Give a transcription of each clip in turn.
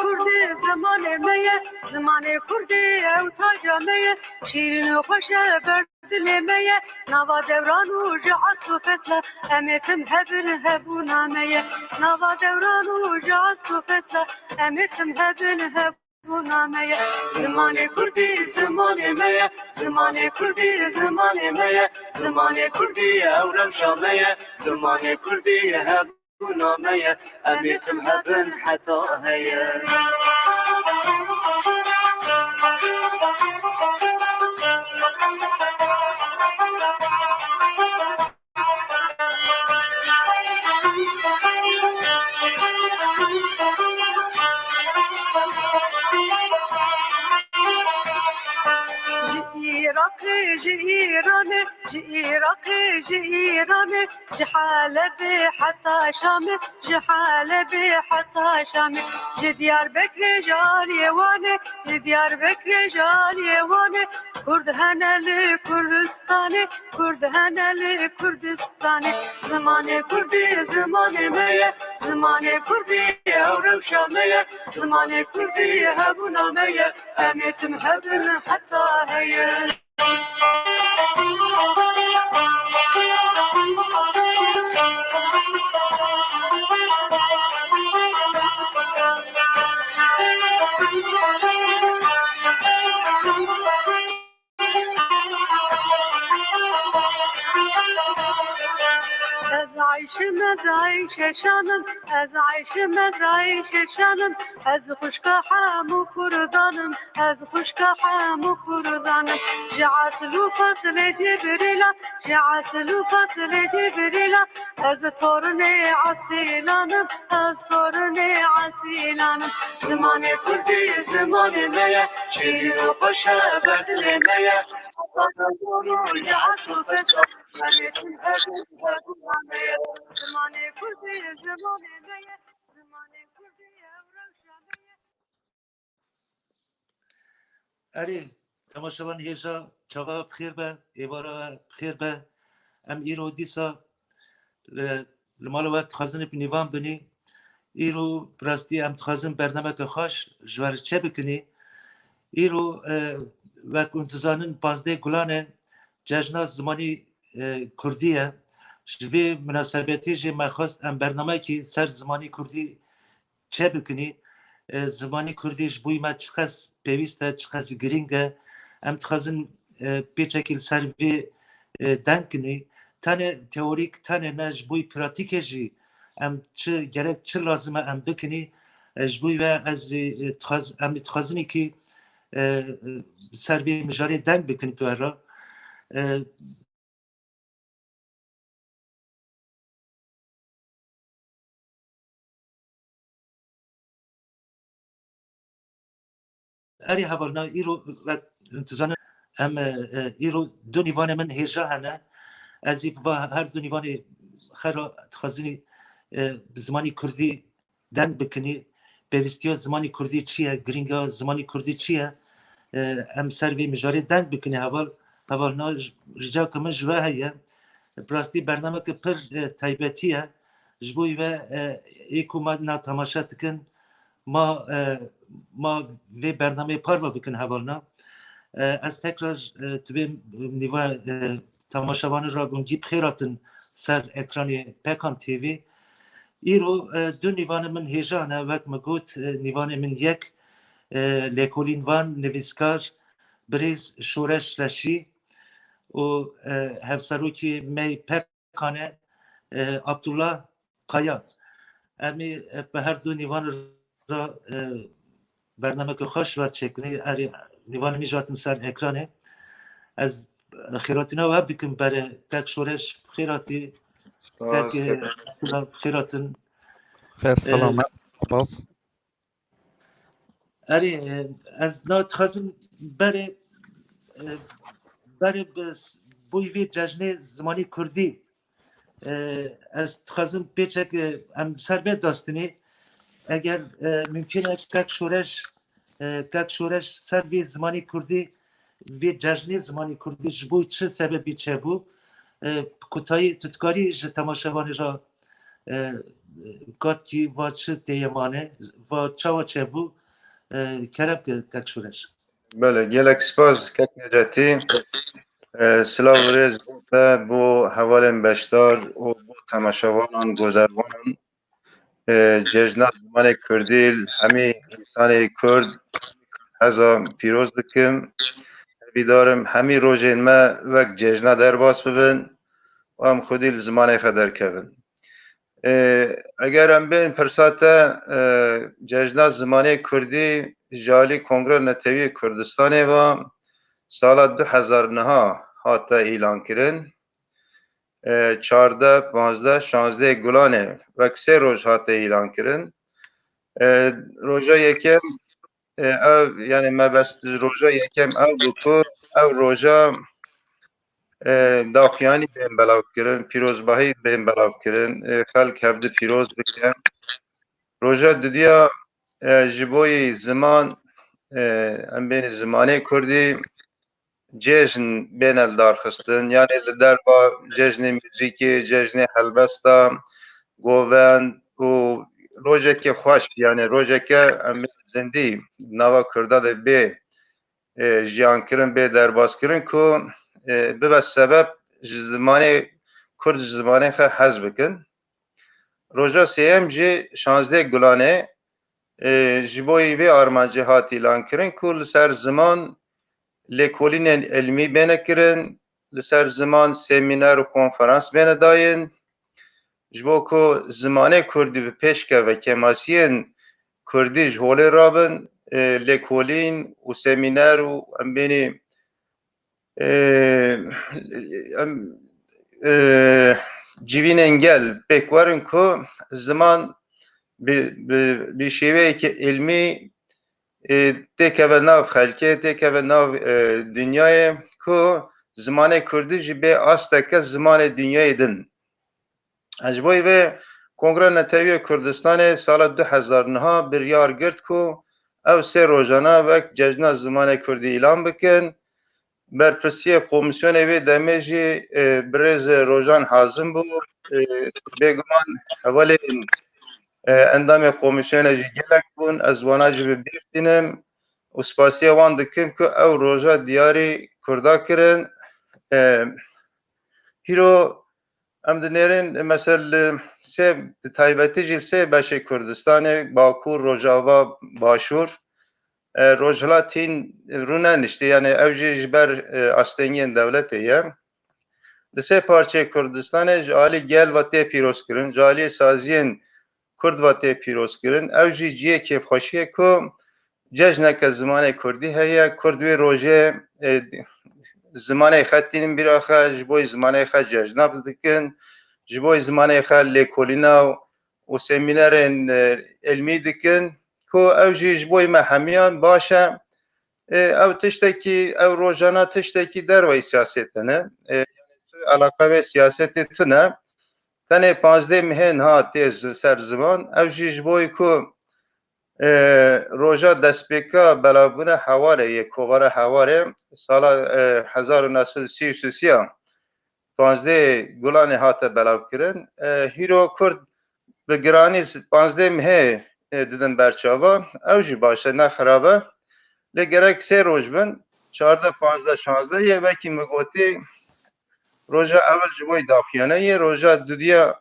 کردی زمان میه زمان کردی او تاج میه شیرین و خوش بردل میه نوا دوران و جعست و فصل امیتم هبن هبونا میه نوا دوران و جعست و فصل امیتم هبن هبونا میه زمان کردی زمان میه زمان کردی زمان میه زمان کردی او روشا میه زمان کردی هبونا میه امیتم هبن حتا هیه جيراني جيراني جيراني جحالبي حتى شامي جحالبي حتى شامي جديار بكري جالي واني جديار بكري جالي واني كرد هنا لكردستاني كرد هنا لكردستاني زماني كردي زماني مية زماني كردي أورو شامية زماني كردي هبونا مية أميت مهبن حتى هي از عیش شانم از عیش شانم از خشک حمو کردانم از خشک حمو کردانم جعسلو فصل جبریلا جعسلو فصل جبریلا از تورن عسیلانم از تورن عسیلانم زمان کردی زمان میه شیرین و خوش بدل میه جعسلو فصل اری تماشاوان هیجا چاقا بخیر به ایوارا بخیر به ام ایرو دیسا لمال وقت خازن بنیوان بنی ایرو براستی ام تخازن برنامه که خوش جوار چه بکنی ایرو وقت انتظانن پازده گلانه جشن زمانی کردیه جوی مناسبتی جه مخواست ام برنامه که سر زمانی کردی چه بکنی زمانی کردیش بوی ما چقدر پیوسته چقدر گرینگه ام تخازن پیچکیل سر وی دنگ کنی تنه تئوریک تنه نج بوی پراتیکه جی ام چه گرک چه لازمه ام بکنی جبوی و از ام تخازنی که سر وی مجاری دنگ بکنی پیورا اری حوالنا ایرو و انتظان ام ایرو دو نیوان من هیجا هنه از و هر دو نیوان خرا تخازنی زمانی کردی دنگ بکنی پیوستی زمانی کردی چیه گرینگا زمانی کردی چیه ام سر وی مجاری دنگ بکنی حوالنا رجا کمن جوه هیه براستی برنامه که پر تایبتیه جبوی و ایکو ما نا تماشا تکن ما وی برنامه پاروا بکن حوالنا از تکرار توی نیوه تماشاوان را گونگی بخیراتن سر اکرانی پیکان تیوی ایرو دو نیوان من هیجانه وقت مگوت نیوان من یک لیکولین وان نویسکار بریز شورش رشی و هفسروکی می پیکانه عبدالله قایا امی به هر دو نیوان را برنامه که خوش ورد چکنی نیوان می جاتن سر اکرانه از خیراتینا و بکن برای تک شورش خیراتی تک خیراتن خیر سلامت باز از نات خواستم برای بوی وی جشن زمانی کردی از خواستم پیچه ام سر بید داستنی اگر ممکنه تک شورش سر وی زمانی کردی وی جشن زمانی کردی جبوی چه سببی چه بو کتایی تتکاری ج تماشاوانی را گاد کی و چه دیمانه و چه بو kerem kek şureş. بله گلک سپاس کک نجاتی سلاو ریز بوده بو حوالین بشدار و بو تماشاوانان گذروانان ججنات زمان کردیل همی انسان کرد هزا پیروز دکم بیدارم همی روژین ما وک ججنا در باس ببین و هم خودی زمان خدر کبن اگر هم بین پرساته ججنا زمانی کردی جالی کنگره نتوی کردستانی و سال 2009 هاتا اعلان کرن 14 15 16 گلانه وک 3 روز هاتا اعلان کرن روژا یکم او یعنی ما بست روژا یکم او بکو او روژا داخیانی بین بلاو کرن پیروزباهی بین بلاو کرن خلق هفته پیروز بکن روژا دودیا جبوی زمان ام بین زمانه کردی جشن بین الدار خستن یعنی لدر با جشن موزیکی جشن هلبستا گووند و روژه که خوش یعنی روژه که ام زندی نوا کرده ده به جیان کرن به درباز کرن که به سبب زمانه کرد زمانه خه حز بکن روژا سیم جی 16 گلانه جبوی به آرمانجی هات اعلان کرن که لسر زمان لکولین علمی بینه کرن لسر زمان سمینار و کنفرانس بینه داین جبو که زمانه کردی به پیشکه و کماسین کردی جهوله رابن لکولین و سمینار و ام بینی جیوین انگل بکوارن که زمان به شیوه که علمی تکه و ناو خلکه تکه و ناو دنیای که زمان کردی جبه آستکه زمان دنیای دن اجبایی به کنگره نتوی کردستان سال 2009 بریار گرد که او 3 روزانه وک جشن زمان کردی اعلان بکن برپرسی کمیسیون وی دمیجی برز روزان حازم بود بگمان حوالی اندام کمیسیون جی گلک بون از وانا جی بیرتینم و سپاسی وان دکم که او روزا دیاری کردا کرن هیرو ام دنیرین مثلا سه تایبتی جی سه باشه کردستان باکور روجاوا باشور روجلا تین رونه نشته یعنی اوجی جبر استنگین دولته یا لسه پارچه کردستان جالی گل و ته پیروز کرن جالی سازین کرد و ته پیروز کرن اوجی جیه کیف خوشیه که جشن که زمان کردی هیا کردوی روژه زمان خطین بیراخه جبوی زمان خط جشن بدکن جبوی زمان خط لکولینا و سمینار علمی دکن که اوجی جبوی مهمیان باشه او تشتکی او روزانه تشتکی در وی سیاستنه علاقه به سیاست تنه تنه 15 مهن ها تیز سر زمان او جبوی که روژا دستپیکا بلابونه حواره یک کوغاره حواره سال 1933 15 گلان هاته بلاب کرن هیرو کرد به گرانی 15 مه دیدن برچاوا او جی باشه نه خرابه لگرک 3 روز بن 14 15 16 یه وکی مگوتی روژا اول جبوی داخیانه یه روژا دودیا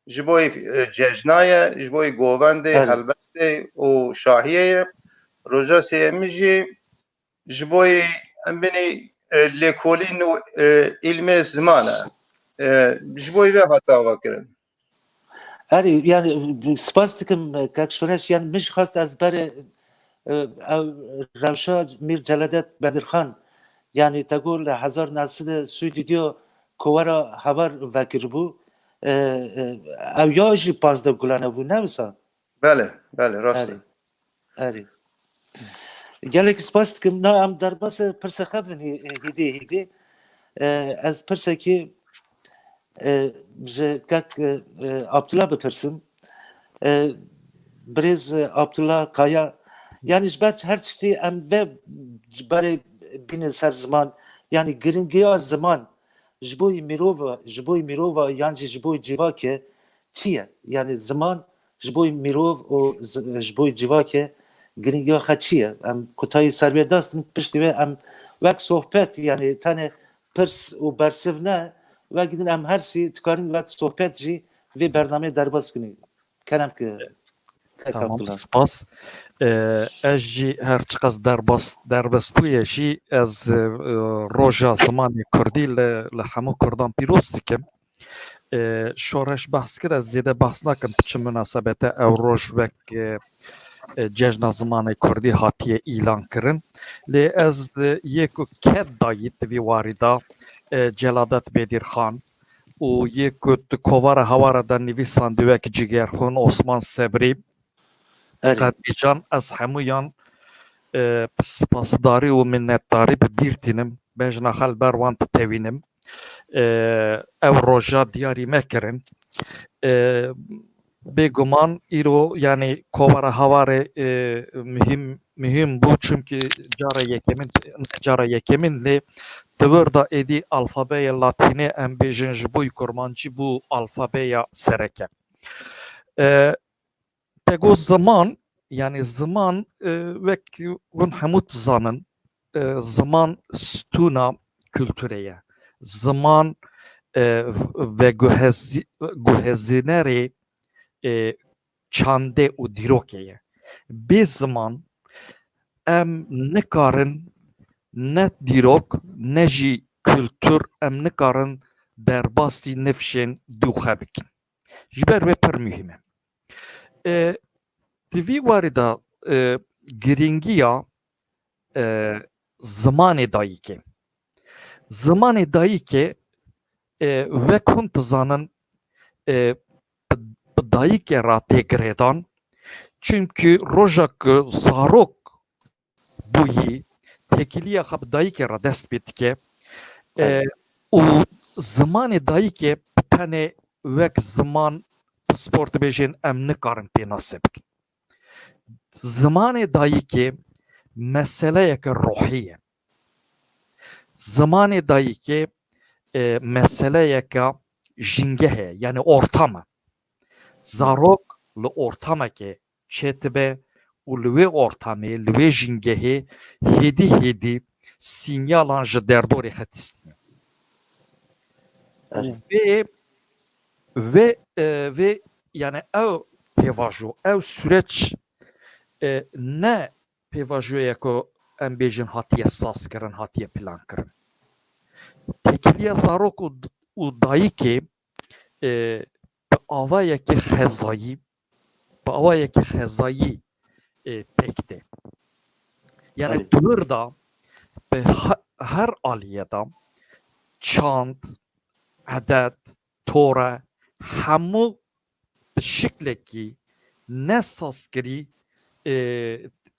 جبوی ججنایه جبوی گوونده هلبسته و شاهیه روژا سیمیجی جبوی امبینی لکولین و علم زمانه جبوی به حتا وکرن yani spas dikim kakşureş yani miş hast az bere Ravşa Mir Celadet Bedirhan yani tagol hazar nasıl stüdyo kovara haber vekir bu ev ya jî pazda gulane bu ne misa? Bele, bele, rastı. Evet. Gelek spas dikim na am darbası pirse xebin hidi ez pirse ki kak Abdullah bipirsim Brez Abdullah Kaya yani jber her tiştî em ve jberê bînin ser ziman yani giringiya ziman ji bo mirova yan jî ji bo civakê çi ye yani ziman ji bo mirov û ji bo civakê گرنگی خود چیه؟ ام کتای سربیه داستن پشتی و ام وک صحبت یعنی تنه پرس و برسف نه و گیدن ام هر سی تکارین وک صحبت جی و برنامه درباز کنی کنم که Tamam, kaptılar. spas. Ez jî her çiqas derbas bûye jî ez roja zimanê Kurdî li hemû Kurdan pîroz dikim. Şoreş behs kir, ez zêde behs nakim çi münasebete ew roj wek cejna zimanê Kurdî hatiye îlan kirin. Lê ez yê ku ket dayî di vî warî da Celadet Bêdîrxan û yê ku di kovara hewara de nivîsan di wek Cigerxûn Osman Sebrî Evet. Qedîcan ez hemûyan spasdarî û minnetdarî bi bîr tînim bejna xel ber wan titewînim. Ew roja diyarî me kirin. Bêguman îro yani kovara hewarê mühim bû çünkü cara yekemîn lê di wir da êdî alfabeya latînê em bêjin ji bo kurmancî bû alfabeya sereke. Tego zaman yani zaman wek hûn hemû dizanin zaman stûna kültüreye zaman ve guhezînerê çandê û dîrokê ye. Bê ziman em nikarin ne dîrok ne jî kültür em nikarin derbasî nifşên dûxe bikin. Ji ber vê pir mühim e. Di vî warî da giringiya zimanê dayîkê. Zimanê dayîkê wek hûn dizanin bi dayîkê re tê girêdan çünkü roja ku zarok bûyî têkiliya xwe bi dayîkê re dest pê dike û zimanê dayîkê bi tenê wek ziman spor dibêjin em nikarin pê nasê bikin. Zimanê dayîkê meseleyeke ruhî ye. Zimanê dayîkê meseleyeke jingehê yani ortam e. Zarok li ortamekê çêtibe û li wê ortamê li wê jingehê hêdî sinyalan ji derdorê xwe tîstîne. Vê yani ew pêvajo ew süreç ne pêvajoya ku em bêjin hatiye saz kirin hatiye plan kirin. Têkiliya zarok û dayîkê bi avayekî xezayî pêk de. Yani di wir da bi her aliyeda çand, edet, tore hemû bi şiklekî ne sazkirî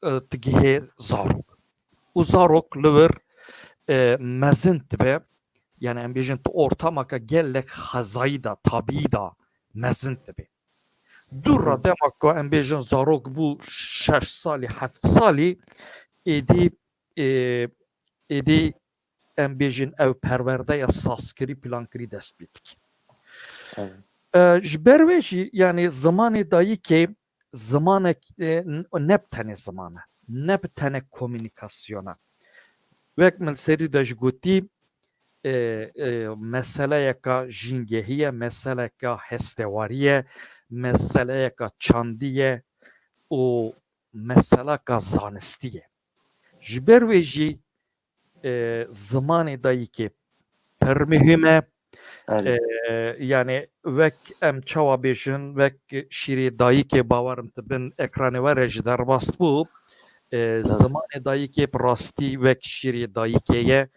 tigihê zarok. û zarok li wir mezin dibe yani em bêjin tu ortamaka gelek xezayî da tabî da mezin dibe. Dûra dema ku em bêjin zarok bû 6 salî 7 salî êdî em bêjin ew perwerdeya sazkirî plankirî dest pê dike. Ji ber wê jî yani zimanê dayîkê zamanek ne bi tenê ziman e ne bi tenê komünîkasyona. Wek min serî de ji gotî meseleyeka jingehî ye, meseleka hestewarî ye, meseleyeka çandî ye û meseleka zanistî ye. Ji ber wê jî zimanê dayîkê pir mühim e. Yani wek em çawa bêjin wek şîrê dayîkê bawerim dibin ekranê were ji derbas bû zimanê dayîkê bi rastî wek şîrê dayîkê ye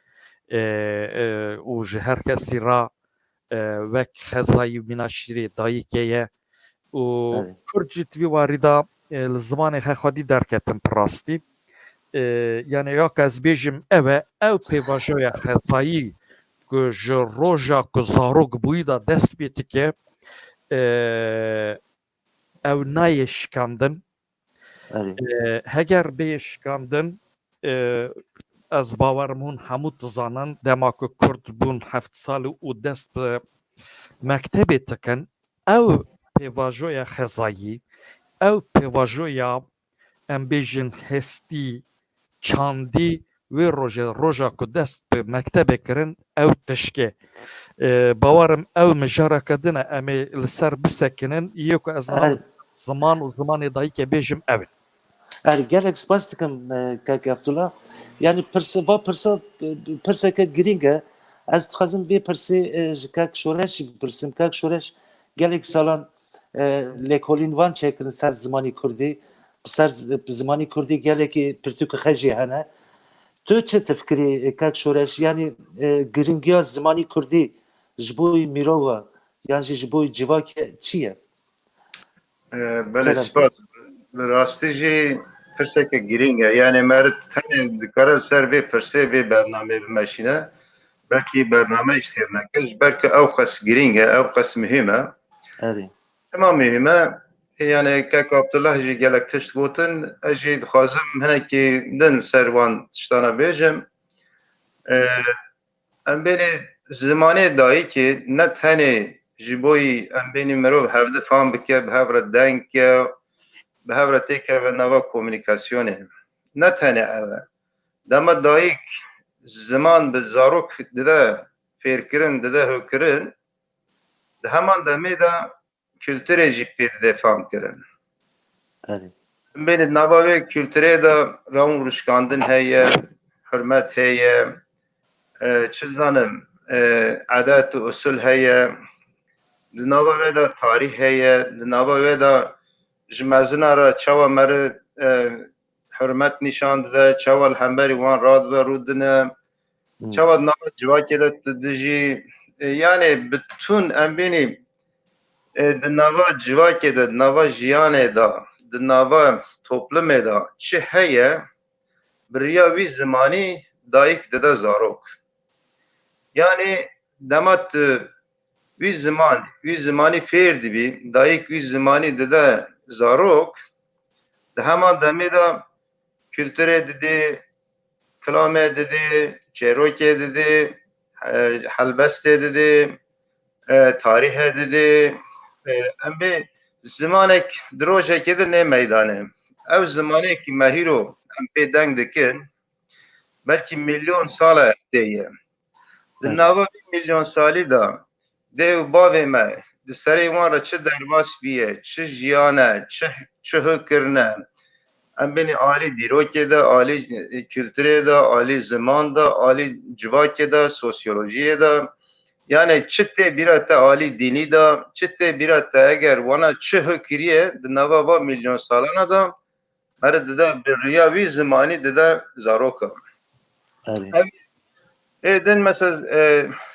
û ji her kesî ra wek xezayî mîna şîrê dayîkê ye û Kurd jî di vî warî da li zimanê xexwedî derketin bi rastî. Yani ya ez bêjim ew e ew pêvajoya xezayî ku ji roja ku zarok bûyî da dest pê dike ew nayê şikandin. Heger bê şikandin ez bawerim hûn hemû dizanin dema ku Kurd bûn 7 salî û dest bi mektebê dikin ew pêvajoya xezayî ew pêvajoya em bêjin hestî, çandî wê roja ku dest bi mektebê kirin ew tişke. Bawerim ew mijareke din e em ê li ser bisekinin yê ku ez Er, ziman û zimanê dayîkê bêjim ew in. gelek spas dikim Kak Abdullah. Yani pirseke giring e. Ez dixwazim vê pirsê ji Kak Şoreş bipirsim. Kak Şoreş gelek salan lêkolîn van çêkirin ser zimanê Kurdî. Bi ser zimanê Kurdî gelekî pirtûkê xwe jî hene. Tu çi tefkirî Kak Şoreş? Yani giringiya zimanê Kurdî ji bo mirova yan jî ji bo civakê çi ye? بله Kerem. سپاس راستی جی پرسه گرینگه یعنی مرد تنه دکاره سر به پرسه به برنامه بمشینه بلکه برنامه اشتیر نکش بلکه او قس گرینگه او قس مهمه Erê. اما مهمه yani Kak Abdullah jî gelek tişt gotin ez jî dixwazim hinekî din ser wan tiştana bêjim em benê zimanê dayîkê ne tenê ji bo em benê mirov hevde fam bike bi hev re deng ke bi hev re têkeve nava komûnîkasyonê ne tenê ew e dema dayîk ziman bi zarok dide fêrkirin dide hûkirin di heman demê de kültürê jî pê dide famkirin Erê. benê nava wê kültürê de rawin rûşkandin heye hurmet heye çi zanim adet û usul heye di nava wê de tarîh heye di nava wê de ji mezina re çawa me re hurmet nîşan dide çawa li hemberî wan radibe rûdine çawa di nava civakê de tu dijî yani bütün em benê di nava civakê de di nava jiyanê de di nava toplumê de çi heye bi riya wî zimanî dayîk dide zarok yani dema tu wî zimanî fêr dibî dayîk wî zimanî dide zarok di heman demê de kültürê didê kilamê didê çêrokê didê helbestê didê tarîhê didê em bê zimanek di rojekê de nê meydanê ew zimanekî me hîro em pê deng dikin belkî milyon sala tê ye di nava vî milyon salî de dê û bavê me di serê wan re çi derbas bîye çi jiyan e çi hûkirine em benê alî dîrokê de alî kültürê de alî ziman de alî civakê de sosyolojiyê de yani çi tê bîra te alî dînî de çi tê bîra te eger wana çi hûkiriye di nava va milyon salana de mere dide bi riya wî zimanî dide zaroka Erê. din mesela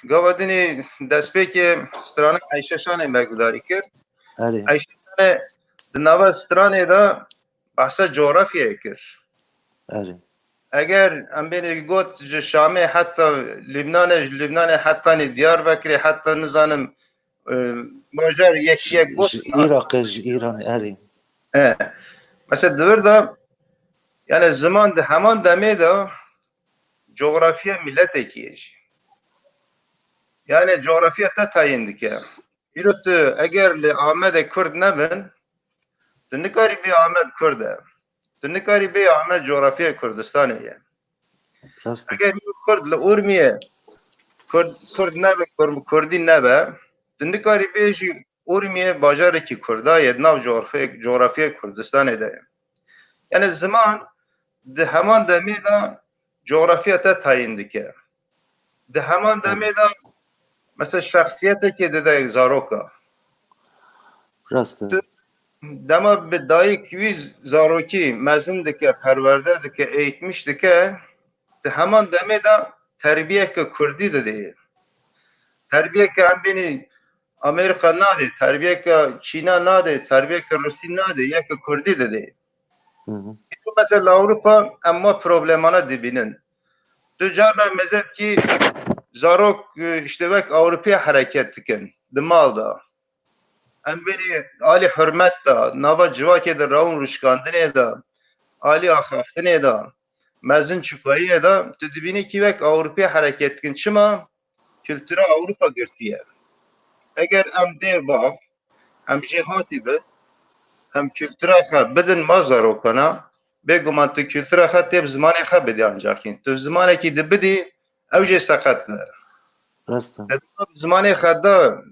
gavadinê destpêkê strana Eyşeşanê me gudarî kir Erê. Eyşeşanê di nava stranê de behsa coğrafyayê kir Erê. eger em benê got ji Şamê heta Lübnanê ji Lübnanê hetanî Diyarbekirê heta nizanim bajar yek got Ji Iraqê ji Îranê erê. mesela divir de yani ziman di heman demê de coğrafya milletekî ye jî yani coğrafya te tayin dike îro tu eger li Amedê Kurd nebin tu nikarî bê Amed Kurd e tu nikarî bê Amed coğrafya Kurdistanê ye Rast e. eger Kurd li Urmiyê Kurd nebe Kurdî nebe tu nikarî bê jî Urmiyê bajarekî Kurda ye nav coğrafya Kurdistanê de ye yani ziman di heman demê de coğrafya te tayin dike di heman demê de mesela şahsiyetekê dide zaroka Rast e. dema bi dayîk wî zarokî mezin dike perwerde dike eğitmiş dike di heman demê de terbiyeke Kurdî didê terbiyeke em benî Amerîka nadê terbiyeke Çîna nadê terbiyeke Rusî nadê yeke Kurdî didê mesela Avrupa emma problemana dibînin tu carna mezet kî zarok işte vek Avrupa'ya hareket dikin di mal da em benî alî hürmet da nava civakê de rawin rûşkandinê de alî axaftinê de mezin çûkayiyê de tu dibînî kî vek Avrupa'ya hareket dikin çima kültüra Avrupa girtiye eger em dê bav em jê hatî bin em kültüra xwe bidin ma zarokana بگمان تو کلتورا خط تیب زمانی خط بدی آنجاکین تو زمانی که دی بدی او جه سقط به راسته زمانی خط دا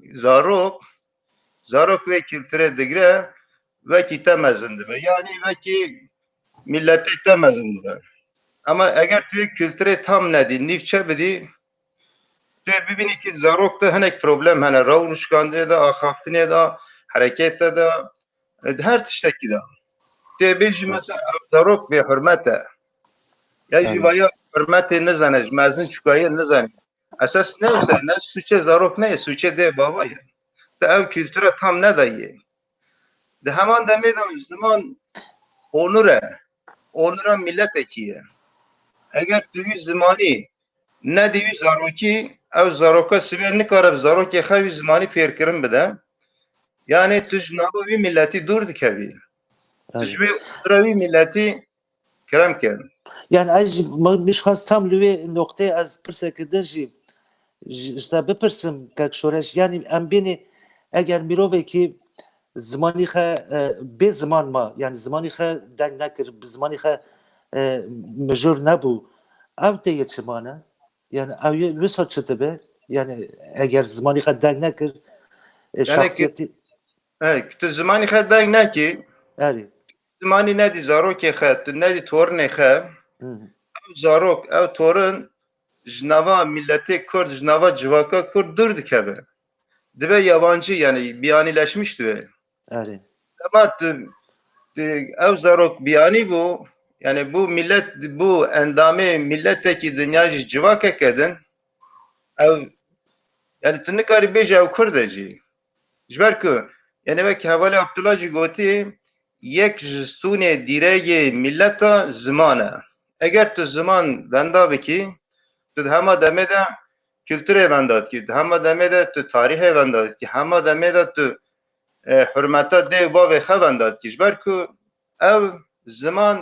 زاروک و کلتور دگره وکی تمزنده به یعنی وکی ملتی تمزنده به اما اگر توی کلتور tam ندی نیف چه بدی تو ببینی که زاروک ده هنک پروبلم هنه رونشکانده ده آخافتنه ده حرکت ده هر تشتکی ده تو بیجی مثلا زاروک به حرمته یا جیوایا حرمت نزنه مزن چکایی نزنه اساس نه سوچه زاروک نه سوچه ده بابایه ده او کلتور tam ندایه ده همان دمه ده زمان onura millet ekiye. Eğer tüyü zimani ne divi zaroki ev zaroka sibe nikare zaroki xevi zimani pêrkirin bide. Yani tuj nava vî milleti dur dikevi. Tuj vê onura vî milleti kerem kirin. Yani az miş has tam lüve noktaya az pirsekidin jî işte bipirsim kek şoreş yani em beni eğer miroveki زمانی خه به زمان ما یعنی زمانی خه دنگ نکر زمانی خه مجور نبو او دیگه چمانه یعنی او لسا چطه به یعنی اگر زمانی خه دنگ نکر شخصیتی تو زمانی خه دنگ نکی اری زمانی ندی زاروکی خه تو ندی تورنی خه او زاروک او تورن جنوا milleti Kurd jnava civaka Kurd dur dikeve. Dibe yabancı yani biyanileşmiş dibe. اری Ama ev zarok biyani bu yani bu millet bu endame milletteki dünyacı civaka kedin ev yani tünne kari beji ev kurdeci jberku yani vek havale Abdullah goti yek jistune direye milleta zmana eğer tu zaman venda beki tu hema demede kültüre vendat ki hema demede tu tarihe vendat ki hema demede tu حرمتا ده باو خوانداد کشبر کو او زمان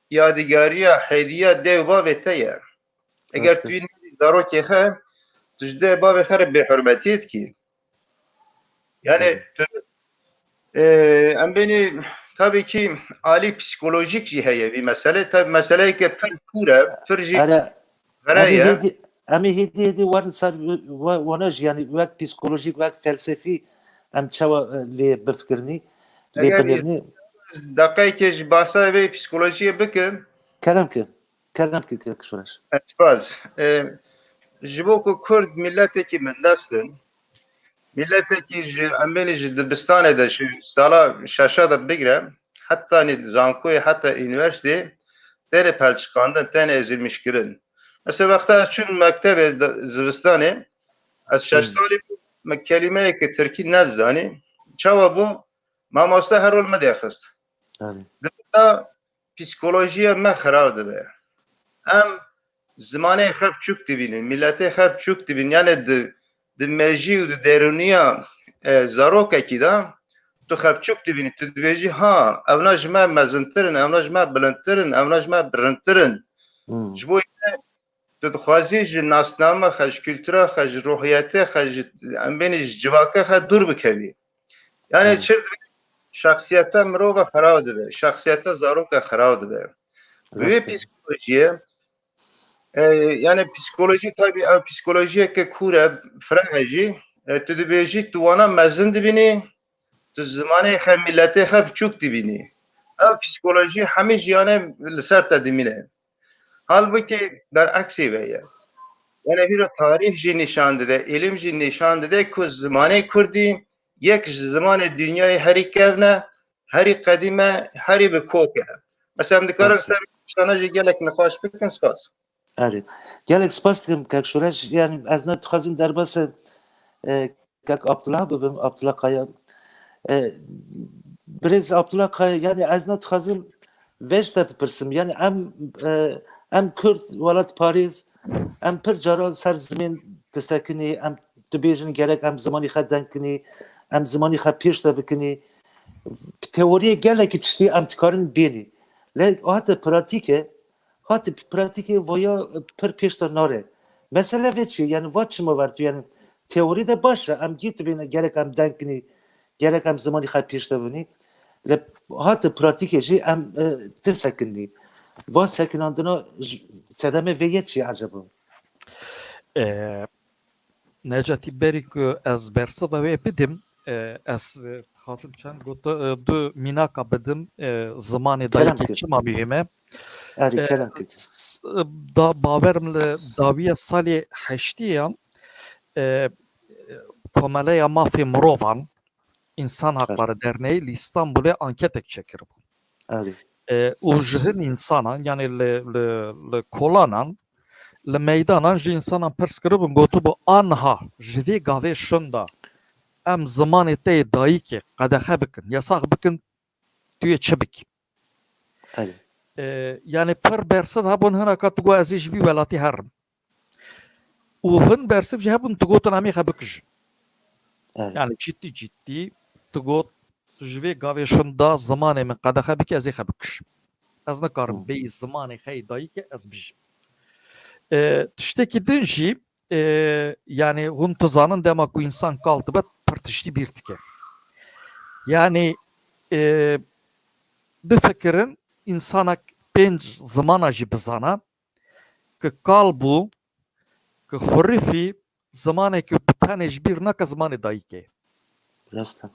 یادگاری هدیه ده باو تیه اگر توی دارو که خه تجده باو خر به حرمتیت کی yani ام بینی tabii ki ali psikolojik ciheye bir mesele tabii mesele ki pür pura pürji vereye امی هدی ورن سر وناج yani vek psikolojik vek felsefi em çava li bifkirni li binirni dakika bahsa ve psikolojiye bakın kerem ki kşoreş etfaz jibo Kurd milleteki min nefsin milleteki embeni dibistane de şu sala şaşa da bigre hatta ni zankoy hatta üniversite tere pelçikanda tane ezilmiş girin mesela vakta çün mektebe zibistanı az şaştali kelime ki Türkiye nazdani çava bu mamosta her ol medyakist da psikolojiye me xarab be em زمانه خب چوک دبینن ملت خب چوک دبین یعنی د مجی و د درونیا زاروک کی دا تو خب چوک دبینی تو دویجی ها اونا جما مزنترن اونا جما بلندترن اونا جما برنترن جبو تو خوازی ج ناسنامه خج کلتورا خج روحیت خج ام بین جواکه خ دور بکوی یعنی چر شخصیت مرو و خراب ده شخصیت زاروک خراب ده و پسیکولوژی yani psikoloji tabi ev psikolojiye ke kure frangeci tu dibêjî tu wana mezin dibînî tu zimanê xe milletê xe biçûk dibînî ev psikoloji hemî jiyanê li ser te dimîne halbuki bereksê ve ye yani hîra tarîh jî nîşan dide îlim jî nîşan dide ku zimanê Kurdî yek ji zimanê dünyayê herî kevne herî qedîme herî bi kok e mesela em dikarin ser şana jî gelek nixweş bikin spas آره gelek spas dikim kek şoreş yani ez ne dixwazim derbas kek Abdullah bibim Abdullah Kaya Birez Abdullah Kaya yani ez ne dixwazim veş de bipirsim yani em Kürt welat Parîs em pir cara ser zimên disekinî em dibêjin gerek em zimanî xwe denkinî em zimanî xwe pêş de bikinî teoriye gelekî tiştî em dikarin bênî lê hate pratîke Hatı pratikê vaya pir pêşter nare. Mesele ve çi yani va çima ver tu yani teoride baş em git bine gerek em denkini gerek em zimanî xwe pêş de binî. le hat pratik jî em tisekinî va sekinandina sedeme ve yetçi acaba Necati berî ku ez bersiva wê bidim, ez dixwazim çend gotu du mînaka bidim zimanê Kerem dayîkê kir. çima mühim erî e. kerem kir Da baverim li dawiya salê heştiyan Komeleya Mafê Mirovan İnsan Hakları Derneği li İstanbulê anketek çekiribû. erî û ji hin însanan yani li kolanan li meydanan ji însanan pirs kiribûn gotibû anha ji vê gavê şunda em zimanê te yê dayîkê qedexe bikin, yasak bikin tu yê çi bikî? erî Yani pir bersiv hebûn hineka tu got ez ê ji vî welatî herim. û hin bersiv jî hebûn tu gotin em ê xwe bikijin. erî Yani ciddi tu got ji vê gavê şunda zimanê min qedexe bike ez ê xwe bikişim. Ez nikarim bêyî zimanê xwe yê dayîkê ez bijim. Tiştekî din jî yani hûn tizanin dema ku însan kal dibe pir tiştî bîr dike. Yani bifikirin însanek pênc zimana jî bizana ki kal bû ki xurîfî zimanekî bi tenê ji bîr neke zimanê dayîkê. rast e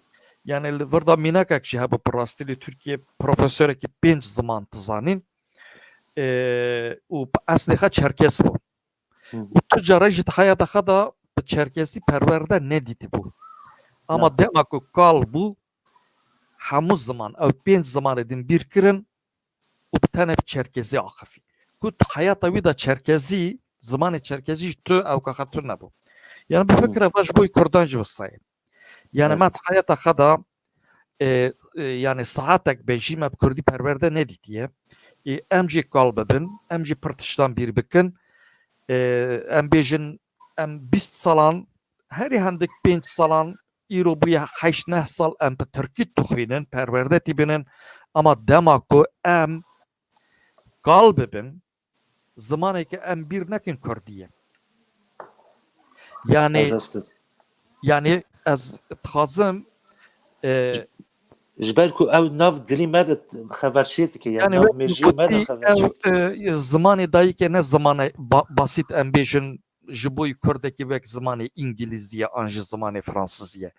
Yani li vir da mînekek jî hebû bi rastî li Tirkiye profesorekî pênc ziman dizanîn û bi eslê xwe çerkes bû. û tu care ji heyata xwe da bi çerkesî perwerde nedîtibû. Ama dema ku kal bû hemû ziman ew pênc zimanê din bîr kirin û bi tenê bi çerkezî axivî. Ku heyata wî da çerkezî zimanê çerkezî ji tu ewka xwe tune nebû. Yani bi fikir ev ji bo Kurdan jî wisa ye. Yani me heyata xwe da yani saatek bêjî me bi Kurdî perwerde nedîtiye. Em jî kal bibin, em jî pir tiştan bîr bikin. Em bêjin em 20 salan herî hendik 5 salan îro bûye 8-9 sal em bi Tirkî dixwînin, perwerde tîbinin ama dema ku em kal bibin zimanekî em bîr nekin Kurdî ye. Yani ez dixwazim ji ber ku ew nav dilî me de xeverçiyê dike yani nav mêjiyê me de xeverçiyê zimanê dayîkê ne zimanê basît em bêjin ji bo Kurdekî wek zimanê İngilîzî ye an ji zimanê Fransîzî ye.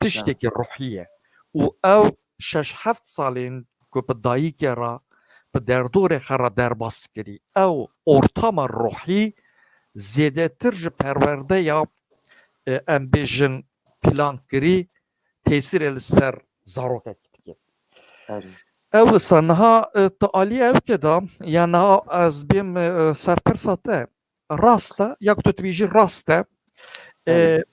Tiştekî ruhî ye. û ew 6-7 salên ku bi dayîkê re bi derdorê xwe re derbas kirî. Ew ortama ruhî zêdetir ji perwerdeya em bêjin plan kirî tesîrê li ser zarokekî dike. Ew wisa niha tu alîya ew ke da ya niha ez bêm serpirsa te rast e ya ku tu dibêjî rast e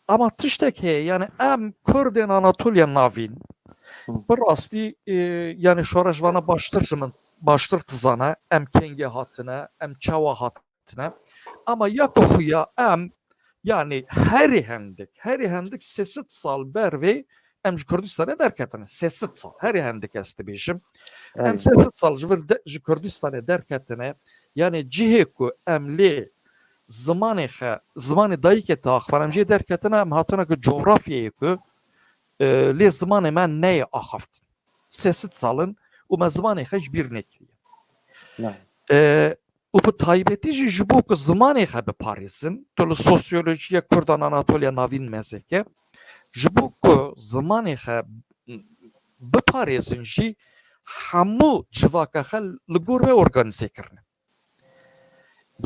ama tiştek heye yani em Kurdên Anatolya navîn bi rastî yani şoreşvana baştir ji min baştir tizane em kengê hatine em çawa hatine ama ya ku xuya em yani herî hendik sesit sal ber vê em ji Kurdistanê derketine sesit sal herî hendik ez dibêjim em sesit sal ji Kurdistanê derketine yani cihê ku em lê zimanê xwe zimanê dayîkê te axivane em jê derketine em hatine ku coğrafyayê ku lê zimanê me neyê axaftin sesit salin û me zimanê xwe ji bîr nekiriye. û bi taybetî jî ji bo ku zimanê xwe biparêzin tu li sosyolojiya Kurdan Anatolya navîn mezeke ji bo ku zimanê xwe biparêzin jî hemû civaka xwe li gor ve organîze kirine.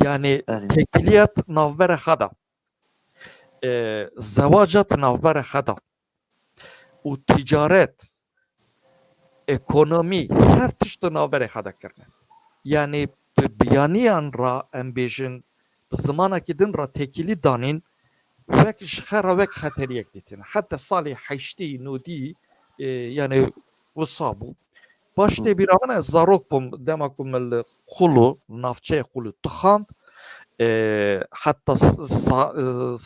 Yani tekiliyet navbera xwe da zewacat navbera xwe da û ticaret ekonomî her tişt navberê xwe de kirine. Yani biyaniyan ra em bêjin bi zimanekî din ra tekilî danîn wek ji xera wek xeteriyek dîtin. Heta salê heştê nûdî yani wisa bû. Baş tê bîra min ez zarok bûm dema ku min li Xulu navçeyê Xulu dixand heta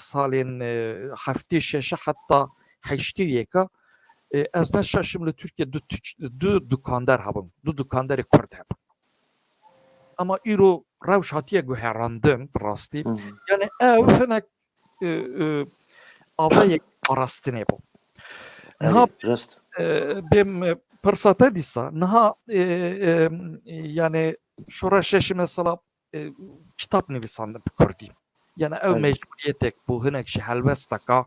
salên heftê şeşe heta heştê yeka ez ne şaşim li Tirkiye du dukandar hebin, du dukandarê Kurd hebin. Ama îro rewş hatiye guherandin bi rastî yani ew hinek avayek parastinê bû. بهم فرصة ديسا نها يعني شورشش مثلا kitap نویسنده بکردی yani ev Evet. mecburiyetek bu hinek şi helvestaka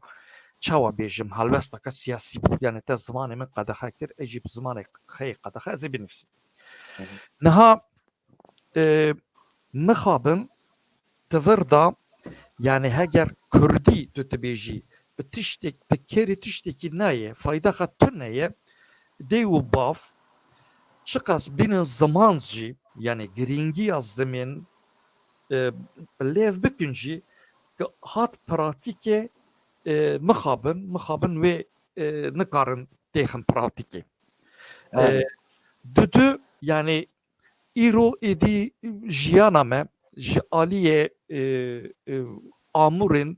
çava bejim helvestaka siyasi bu yani te zamanı min qadaha kir ejib zamanı xey qadaha ez binifsi Evet. naha mixabim tıvırda yani heger Kürdi tütübeji tiştek tekeri tişteki neye fayda hattı neye deyu baf çıkas binin zaman jî yani giringi az zemin lev bikin jî ki hat pratike mixabin ve nikarin têxin pratike Evet. düdü yani îro êdî jiyana me ji aliyê amûrên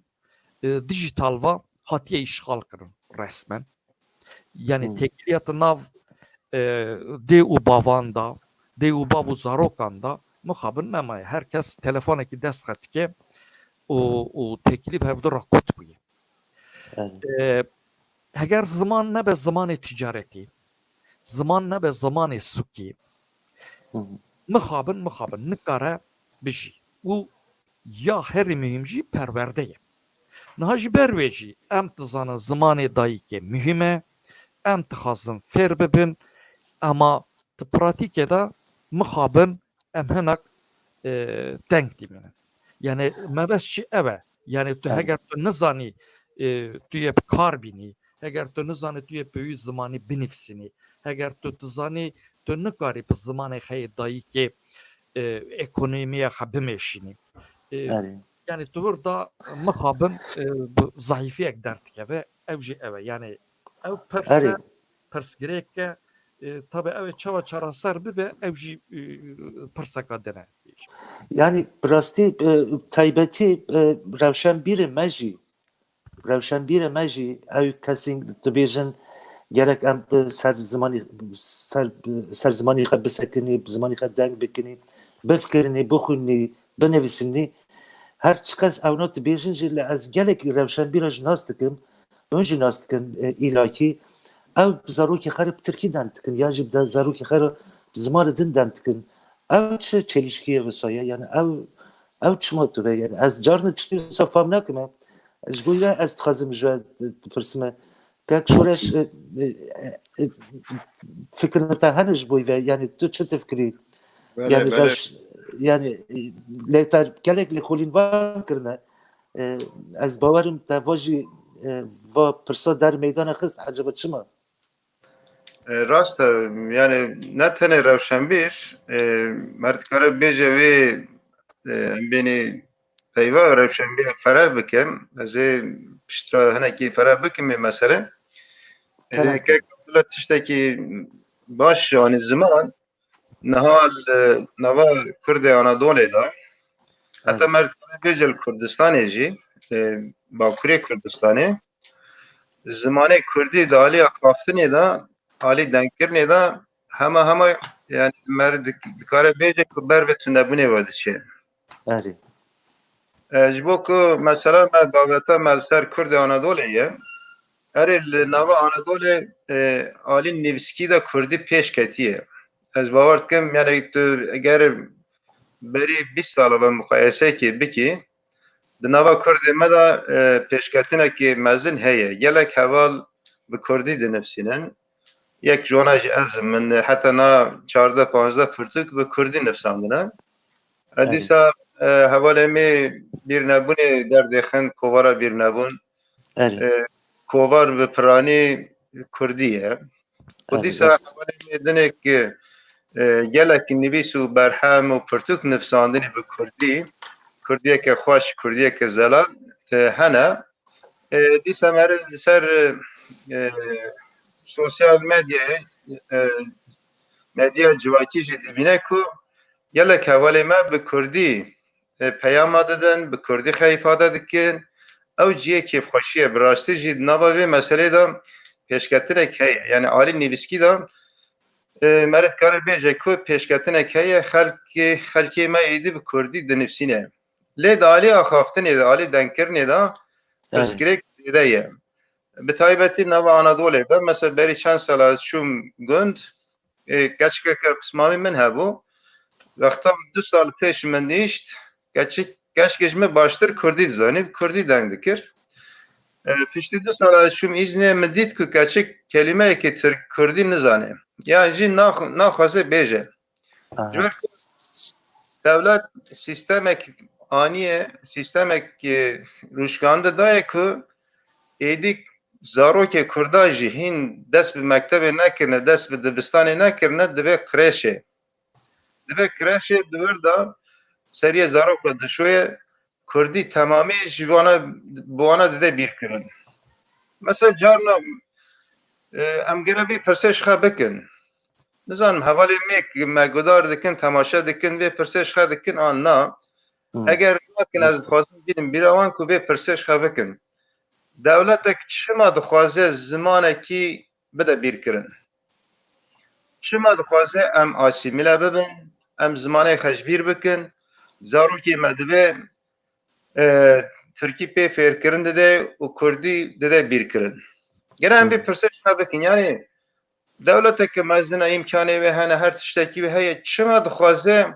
dijital va hatiye işgal kirin resmen yani Hmm. tekiliyatı nav dê û bavan da dê û bav û zarokan da mixabin nemaye herkes telefonekî dest xetike û tekilî hevdû ra kut bûye Evet. heger ziman nebe zimanê ticaretî ziman nebe zimanê sukî Hmm. mixabin nikare bijî û ya herî mühim jî perwerde ye niha ji ber wê jî em dizanin zimanê dayîkê mühim e em dixwazin fêr bibin ama ti pratîkê de mixabin em hinek teng dîmînin yani mebes çi ev e yani tu Evet. heger tu nizanî tu yê bi kar bînî heger tu nizanî tu yê pêwî zimanî binivîsînî heger tu dizanî tu nikarî bi zimanê xeyê dayîkê ekonomiya xwe bimeşînî Evet. yani tu burada mixabin bi zayîfiyek derdikeve ev jî ev e yani ew pirse Evet. pirsgirêke tabi ew ê çawa çaraser bibe ew jî pirseka din e Yani rastî taybetî rewşenbîrê me jî rewşenbîrê me jî ew kesî dibêjin gerek em ser zimanî xwe bisekinî bi zimanî xwe deng bikinî bifkirinî bixwînî binivîsînî her çi kes ew not dibêjin jî li ez gelekî rewşenbîra jî nas dikim hûn jî nas dikin îlakî ew bi zarokê xwe re bi tirkî deng dikin ya jî bi zarokê xwe re bi zimanê din deng dikin ew çi çelîşkî ye wisa ye yani ew çima dibe yani ez carna tiştî wisa fam nakim e ji bo wî ez dixwazim ji we dipirsim e tek şoreş fikrin te hene ji bo wî ve yani tu çi tifkirî yani rewş yani lêter gelek lêkolîn van kirine ez bawerim te va jî va pirsa der meydana xist hecebe çima Rast e, yani ne tene rewşenbîr mertkare bêje wê em bênî peyva rewşenbîrê fereh bikim ez ê piştre hinekî fereh bikim ê mesele teneke kek tiştekî baş yani ziman niha li nava Kurdê Anadolê da heta evet mertkare bêje li Kurdistanê jî Bakurê Kurdistanê zimanê Kurdî di alîya xaftinê da alî dengkirinê da hema yani mer dikare bêje ku ber ve tunebûnê ve diçe evet ji bo ku mesela me baveta merser Kurdê Anadolê ye erê li nava Anadolê alî nivîskî de Kurdî pêş ketiye ez bawer dikim yani tu eger berî 20 sala ve muqayesekê bikî di nava Kurdê me de pêşketinekê mezin heye gelek heval bi Kurdî dinivîsînin yek jwana jî ez min heta na 14-15 pirtûk bi Kurdî nivîsandine dîsa hevalê me bîrnebûnê derdê xin kovara bîrnebûn evet kovar bi piranî Kurdî ye û evet dîsa hevalê me dinek gelek nivîs û berhem û pirtûk nivîsandinê bi Kurdî Kurdiyeke xweş Kurdiyeke zelal hene dîsa mere li ser sosyal medyayê medya civakî jî dibîne ku gelek hevalê me bi Kurdî peyama didin bi Kurdî xwe îfade dikin ew ciyê kêfxweşî bi rastî jî di nava vê meselê de pêşketirek heye yani alî nivîskî de mere dikare bêje ku pêşketinek heye xelkê me êdî bi Kurdî dinivîsîne lê di alîya xaftinê de alî dengkirinê de pirsgirêk zêde ye Bi taybetî nava Anadolu'da de mesela berî çend sala çûm gund keçikeke pismamî min hebû. Wexta 2 sal pêş min nîşt keçikê ji min baştir Kurdî dizanî Kurdî deng dikir. Piştî 2 sala çûm îznê min dît ku keçik kelimeyekê Kurdî nizane. Ya jî naxwaze bêje. Ji ber devlet sistemek aniye sistemek rûşkanda daye ku êdî zarokê Kurda jî hîn dest bi mektebê nekirine, dest bi dibistanê nekirine dibe kreşê. Dibe kreşê di wir de seriye zaroka dişoye Kurdî temamî ji wana dide bîrkirin. Mesela carna em gene vê pirsê ji xwe bikin. Nizanim hevalê me gudar dikin, temaşe dikin, vê pirsê ji xwe dikin an na. Eger nakin ez dixwazim bînim bîra wan ku vê pirsê ji xwe bikin. Devletek çima dixwaze zimanekî bide bîrkirin? Çima dixwaze em asîmîle bibin, em zimanê xwe ji bîr bikin, zarokê me dibe Tirkî pê fêrkirin dide û Kurdî dide bîrkirin. Gene em vê pirsê ji xwe bikin yani devleteke mezina imkanê wê hene her tiştekî wê heye çima dixwaze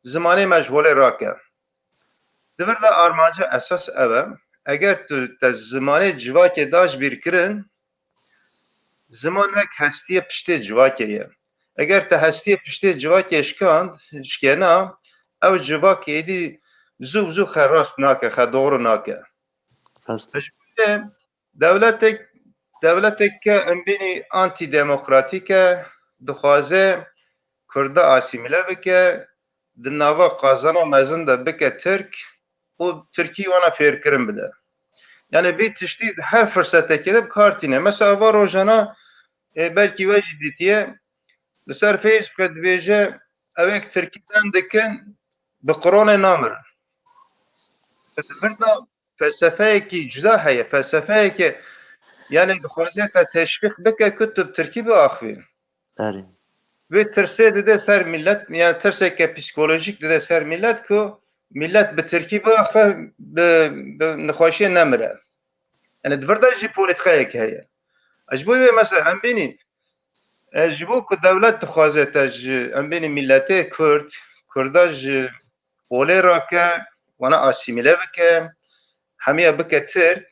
zimanê me ji holê rake. Di vir de armanca esas ev e eger tu te zimanê civakê da ji bîrkirin zimanek hestiye piştê civakê ye. Eger te hestiye piştê civakê şikand şikêna ew civak êdî zû bi zû xwe rast nake, xwe doğru nake. Devletek em bînî antîdemokratîk e dixwaze Kurda asîmîle bike di nava qazana mezin de bike Tirk û Tirkî wana fêrkirin bide. Yani vê tiştî her fırsetekê de kartîne. Mesela ava rojana belkî we jî dîtiye li ser Facebook'e dibêje evek Tirkîden dikin bi Qur'anê namirin. Bir de felsefeyekî cuda heye. Felsefeyekê yani dixwaze te teşvîq bike ku tu bi Tirkî biaxivî. Vê tirsê dide ser millet yani tirseke psikolojik dide ser millet ku millet bi Tirkî biaxe bi nixweşiyê nemire. Yani di vir de jî polîtikayek heye. Ji bo wê mesela em bînî ji bo ku devlet dixwaze te ji em bînî milletê Kurd, Kurda ji holê rake, wana asîmîle bike, hemiye bike Tirk,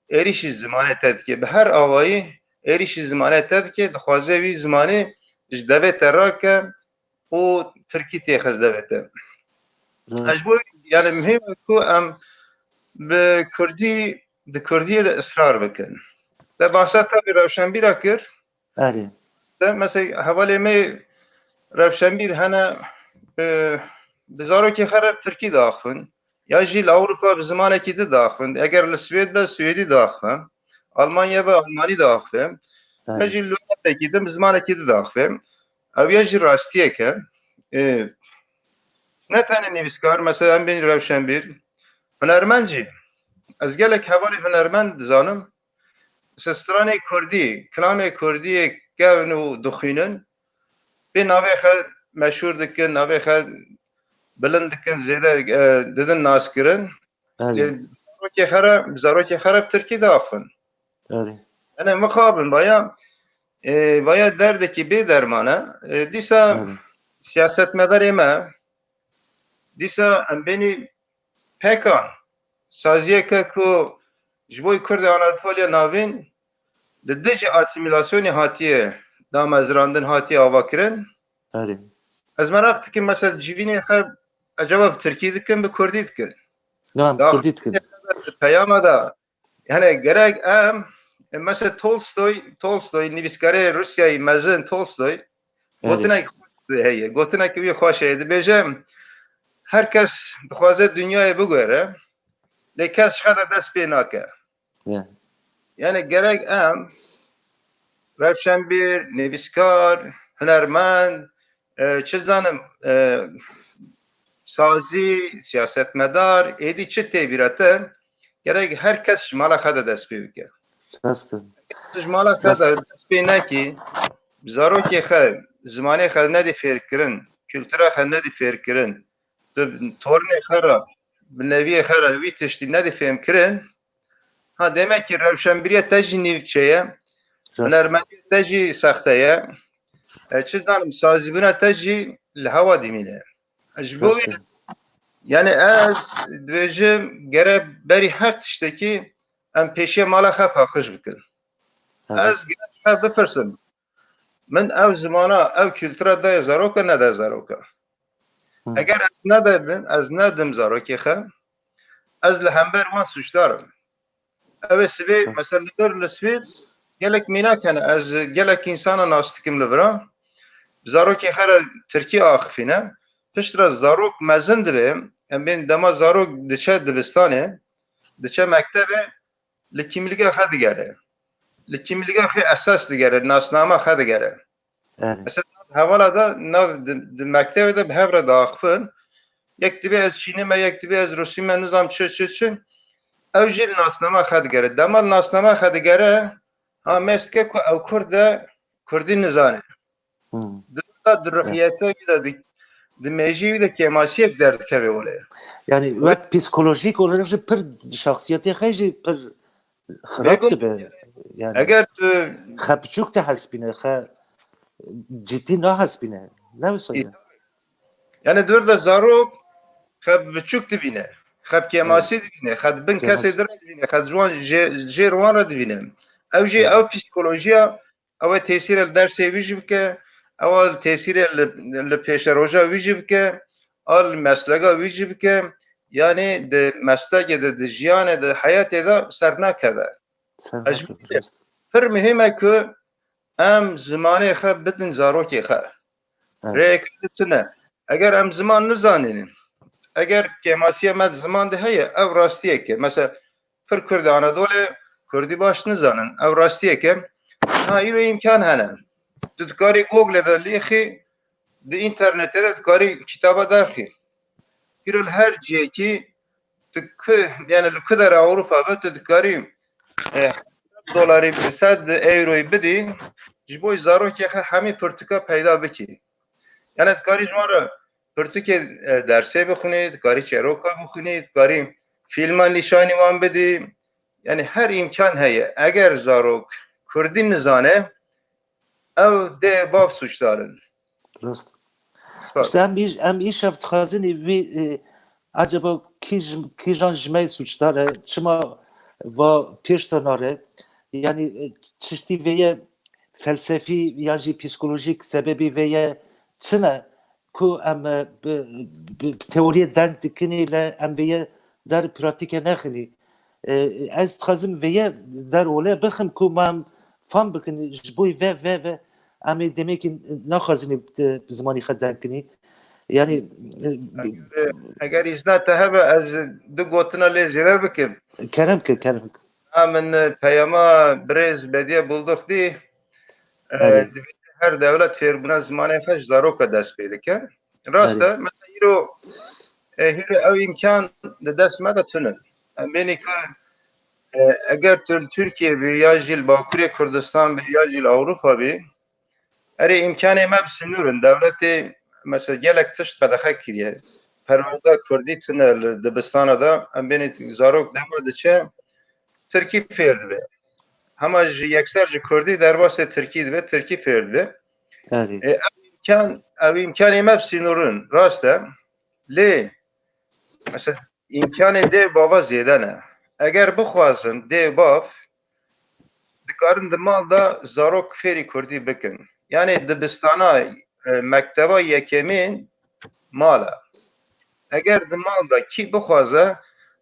êrişî zimanê te dike. Bi her awayî êrişî zimanê te dike, dixwaze wî zimanê ji devê te rake û Tirkî têxiz devê te. Ji bo yani mühim e ku em bi Kurdî di Kurdiyê de ısrar bikin. De bahsa tabii rewşenbîra kir. De mesela hevalê me rewşenbîr hene bi zarokê xwe Tirkî diaxivin ya jî li Ewropa bi zimanekî di diaxivin. Eger li Swêd be Swêdî diaxivin. Almanya be Almanî diaxivin. Ya jî li welatekî din bi zimanekî di diaxivin. Ew ya jî rastiyek e. Ne tenê nivîskar mesela em bînî rewşenbîr hunermend jî. Ez gelek hevalê hunermend dizanim. Stranê Kurdî, kilamê Kurdiyê kevin û dixwînin bê navê xwe meşhûr dikin, navê xwe bilind dikin, zêde didin naskirin. Zarokê xwe re bi Tirkî diaxivin. Yani mixabin baya derdekî bê derman e. Dîsa siyasetmedarê me dîsa em bênî pekan saziyeke ku ji bo Kurdê Anatolya navîn li dijî asîmîlasyonê hatiye damezrandin hatiye avakirin. Ez merak dikim mesela civînê xwe acaba bi Tirkî dikin bi Kurdî dikin. Peyama da yani gerek em mesela Tolstoy nivîskarê Rusyayê mezin Tolstoy gotinek heye gotinek wî xweş heye dibêje herkes dixwaze dünyayê bigwere lê kes ji xwe de dest pê nake. Yani gerek em rewşenbîr, nivîskar, hunermend, çi zanim sazî, siyasetmedar êdî çi têbîrete gerek herkes ji mala xwe de dest pê bike. Ji mala xwe de dest pê nekî zarokê xwe zimanê xwe nedî fêrkirin, kültura xwe nedî fêrkirin, tu tornê xwe re bi neviyê xwe re wî tiştî nedî fêmkirin Ha demek ki revşenbiriye tejî nîvçeye, rast hunermendî tejî sexteye, çi zanim sazîbûna tejî li hewa dîmîne. Ji bo rast wê yani ez dibêjim gere berî her tiştekî em pêşiya mala xwe paqij bikin. Ez gerek xwe bipirsim. Min ev zimana, ev kültura dayê zaroka nede zaroka. Eger ez nedebim, ez nedim zarokê xwe, ez li hember wan suçdarim. Ev ê sibê, mesela li ber li sibê gelek mînakene, ez gelek insana nas dikim li vira, zarokê xwe re Tirkiye axivîne, piştre zarok mezin dibe, em bên dema zarok diçe dibistanê, diçe mektebê, li kîmilgeha xwe digere. Li kîmilgeha xwe esas digere, nasnama xwe digere. Mesela hevala da nav di mektebê de bi hev re diaxivin, yek dibe ez çînîme, yek dibe ez Rusîme, nizam çi. Ew jî li nasnama xwe digere. Dema li nasnama xwe digere, ha mestke ku ew Kurd e, Kurdî nizane. Da di ruhiyete wî de di mejî wî de kemasiyek derdikeve olê. yani vek psikolojik olarak jî pir şahsiyetê xwe jî pir xirab dibe. Yani Eger tu xwe biçûk te hespîne, xwe ciddi nahespîne. Ne wisa? yani dur da zarok xwe biçûk dibîne. Xwe kemasî dibîne, xwe di bin kesê dire dibîne, xwe ciwan jê wan re dibîne. Ew jî ew psikolojiya ew ê tesîrê li dersê wî jî bike, ew ê tesîrê li pêşeroja wî jî bike, al mesleka wî jî bike, yani di meslekê de di jiyanê de hayatê de ser nakeve. Pir mühim e ku em zimanê xwe bidin zarokê xwe. Rêk tune. Eger em ziman nizanînin, eger kemasiye me ziman de heye, ev rastiyek e. Mesela pir Kurd Anadolê Kurdî baş nizanin, ev rastiyek e. Ha îro imkan hene. Tu dikarî Google'e de lêxî, di internetê de dikarî kitaba derxî. îro li her ciyekî tu yani li ku dere Ewropa ve tu dikarî dolarê bi 100 euroyê bidî, ji bo zarokê xwe hemî pirtûka peyda bikî. Yani dikarî ji wan re pirtûkê dersê bixwînî, dikarî çêroka bixwînî, dikarî fîlma nîşanî wan bidî. Yani her imkan heye. Eger zarok Kurdî nizane, ew dê bav suçdarin. Rast. İşte em îşev dixwazin wî acaba kîjan ji me suçdar e, çima va pêş te nare, yani çiştî vê ye felsefî yan jî psikolojik sebebî vê ye çi ne ku em bi teoriyê denk dikinî le em vê ye der pratiğe nexinî. Ez dixwazim vê ye der olê bixin ku em fam bikin ji bo ve em ê demekî naxwazinî bi zimanî xwe denk kinî. Yani Eger îzna te hebe ez du gotina lê zêre bikim. kerem ki. Min peyama birêz bediye bulduk dî her devlet fêrbûna zimanê xwe ji zaroka dest pê dike. Rast e, mesela îro ew imkan di dest me de tune. Em bên ku eger tu li Tirkiye bî ya jî li Bakurê Kurdistan bî ya jî li Ewropa bî, erê imkanê me bi sinûrin. Devletê mesela gelek tişt qedexe kiriye. Perwerde Kurdî tune li dibistana da em bên zarok dema diçe Tirkî fêr dibe. Hema ji yekser ji Kurdî derbasê Tirkî dibe, Tirkî fêr dibe. Ev imkanê me bi sinûrin. Rast e. Lê mesela imkanê dê bava zêde ne. Eger bixwazin dê bav, dikarin di mal da zarok fêrî Kurdî bikin. Yani dibistana mekteba yekemîn mal e. Eger di mal da kî bixwaze,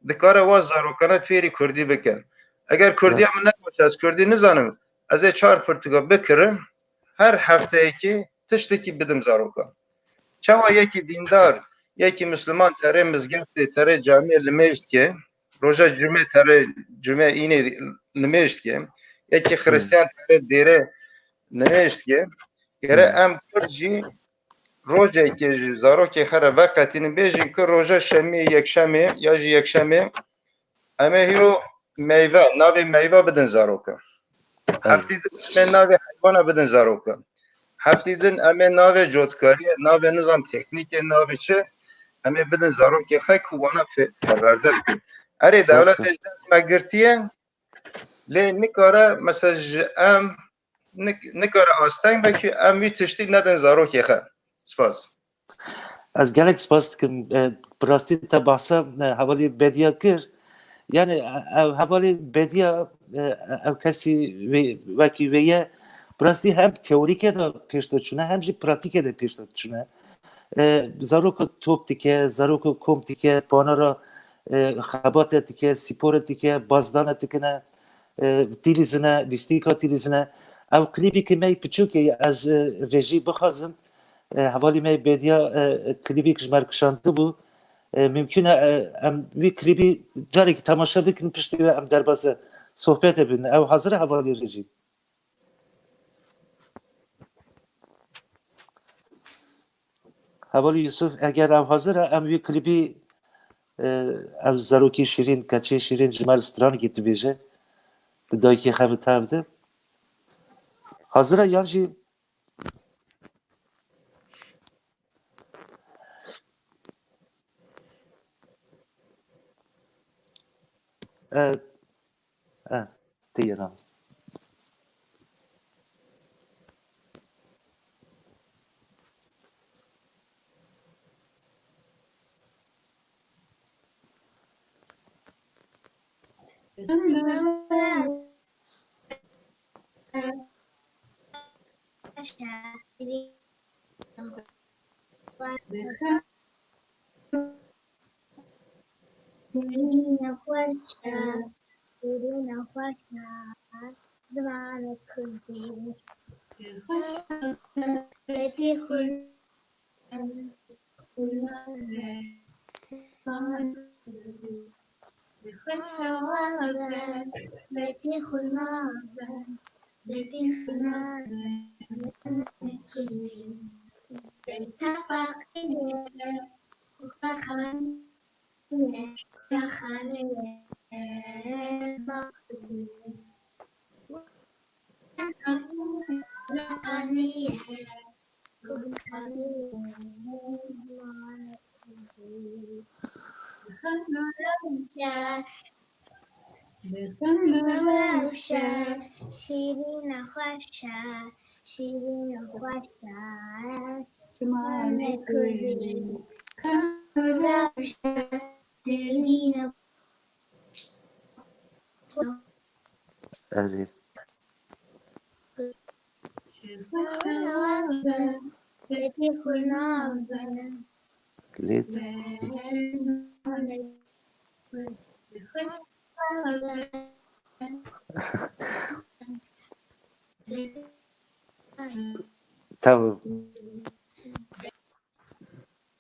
dikare wa zarokane fêrî Kurdî bikin. Eger Kurdiya min nebaşe, ez Kurdî nizanim, ez ê 4 pirtûka bikirim, her hefteyekî tiştekî bidim zaroka. Çawa yekî dîndar, yekî Müslüman terê mizgeftê terê camiyê li mêj dike, roja cumê terê cumê înê li mêj dike, yekî Xristiyan terê dêrê li mêj dike. Gere em Kurd jî rojekê ji zarokê xwe re veqetînin bêjin ku roja şemê yekşemê ya jî yekşemê em ê hîro meyve, navê meyve bidin zaroka. Heftî din em ê navê heywana bidin zaroka. Heftî din em ê navê cotkariyê, navê nizam teknîkê, navê çi em ê bidin zarokê xwe ku wana perwerde bikin. Erê devletê ji dest me girtiye, Lê nikare mesela ji em nikare asteng vekî em wî tiştî nedin zarokê xwe. Spas. Ez gelek spas dikim bi rastî te behsa hevalî bediya kir. Yani ev hevalî bediya ev kesî wekî wê ye bi rastî hem teorîkê de pêş diçûne hem jî pratikê de pêş diçûne. Zaroka top dike, zaroka kom dike, panara xebatê dike, spora dike, bazdanê dikine, tîlîzine, lîstîka tîlîzine. Ew klîbîkê me piçûkê ez rejî bixwazim hevalî me bêdiya klîbîk ji me re kişandibû. Mümkün e em wî klîbî carekî temaşa bikin piştî ve em derbasî sohbetê bin. Ew hazir e hevalî rejî. Hevalî Yusuf eger ev hazir e em wî klîbî ev zarokî şîrîn, keçê şîrîn ji me li stranekê dibêje. Bi dayîkê xwe bi te bide. Hazir e yan jî tê nam. شیرین خوشه شیرین خوشه من کردی روشه شیرین Evet. Beti kurnazen Led. Tamam.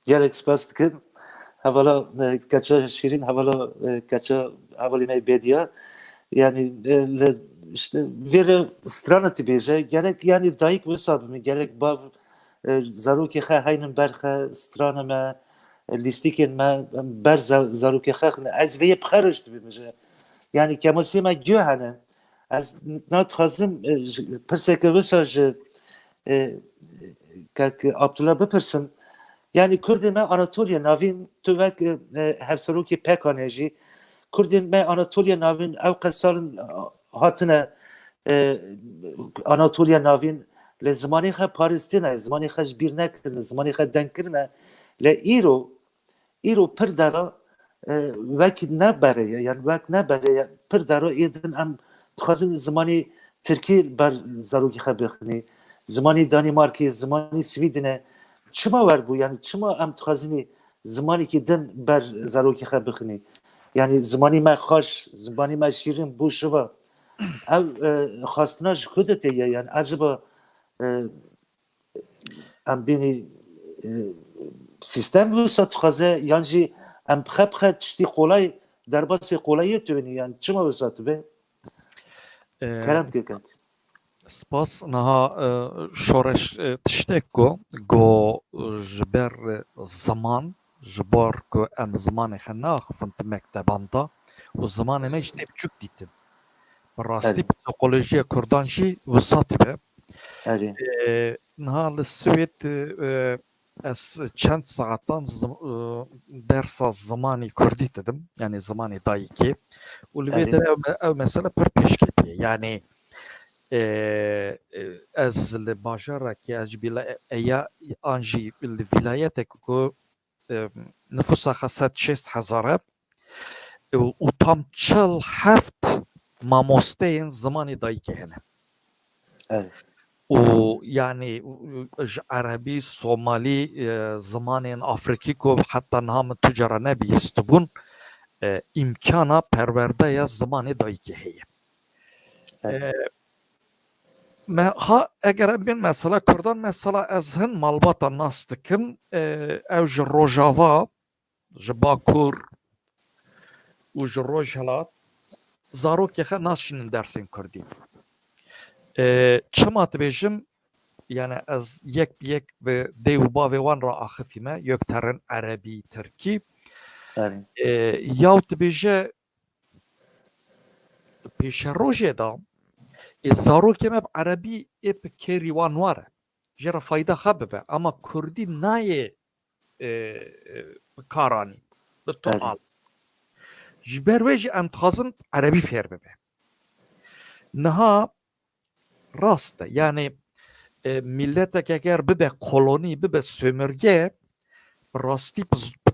Gerek spas dikin. Havala kaça şirin, havala kaça havali me bediya. Yani işte veri strana tibêje gerek yani dayık wisa gerek bav zarokê xwe heynin ber xwe strana me lîstikên me ber zarokê xwe ez vê bixweş dibêje yani kemasî me gû hene ez nadixwazim pirseke wisa ji Abdullah bipirsim yani Kurdê me Anatolya navîn tu vek hevserokê Pekanê jî Kurdên me Anatolya navîn ew qet salin hatine Anatolya navîn li zimanê xwe parêstîne, zimanê xwe ji bîr nekirine, zimanê xwe dengkirine li îro pir dera wek nebere ye yani wek nebere ye pir dera êdin em dixwazin zimanê Tirkî ber zarokê xwe bixwînî, zimanê Danîmarkê, zimanê Swîdênê çima werbû yani çima em dixwazinî zimanekî din ber zarokê xwe bixwînî yani zimanî me xweş, zimanî me şîrin bû şiva ev xwastina ji ku de tê ye yani acaba em bînî sîstem wisa dixwaze yan jî em bixwe tiştî qolay derbasê qolayê tûnî yani çima wisa tube kerem kikin Spas naha şoreş tiştek ku ji ber zaman ji bar ku em zimanê xwe naxivin ti mekteban da û zimanê me jî tê biçûk dîtin. Bi rastî psîkolojiya Kurdan jî wisa dibe. Niha li Swêd ez çend saetan dersa zimanê Kurdî didim yani zimanê dayîkê û li vê de ew mesele pir pêşketî. Türkiye. Yani ez li bajarekî ez eya anjî li vilayetek ku nüfusa xwe 160,000 e û tam 47 mamosteyên zimanê dayîkê hene. Evet. û yani ji Erebî, Somalî, zimanên Afrikî ku heta niha min tu cara nebihîstibûn îmkana perwerdeya zimanê dayîkê heye. Eger em bên mesela Kurdan mesela ez hin malbata nas dikim ew ji Rojava, ji Bakur û ji Rojhilat zarokê xwe naşînin dersên Kurdî. Çima dibêjim yani ez yek bi yek bi dê û bavê wan re axivîme yekterin Erebî, Tirkî Evet. yaw dibêje pêşe rojê da zarokê me bi Erebî ê bi kêrî wan ware jê re fayda xwe bibe ama Kurdî nayê bi kar anî bi to Evet. al. Ji ber wê jî em dixwazin Erebî fêr bibe. Niha rast e yani milletek eger bibe kolonî bibe sömürge bi rastî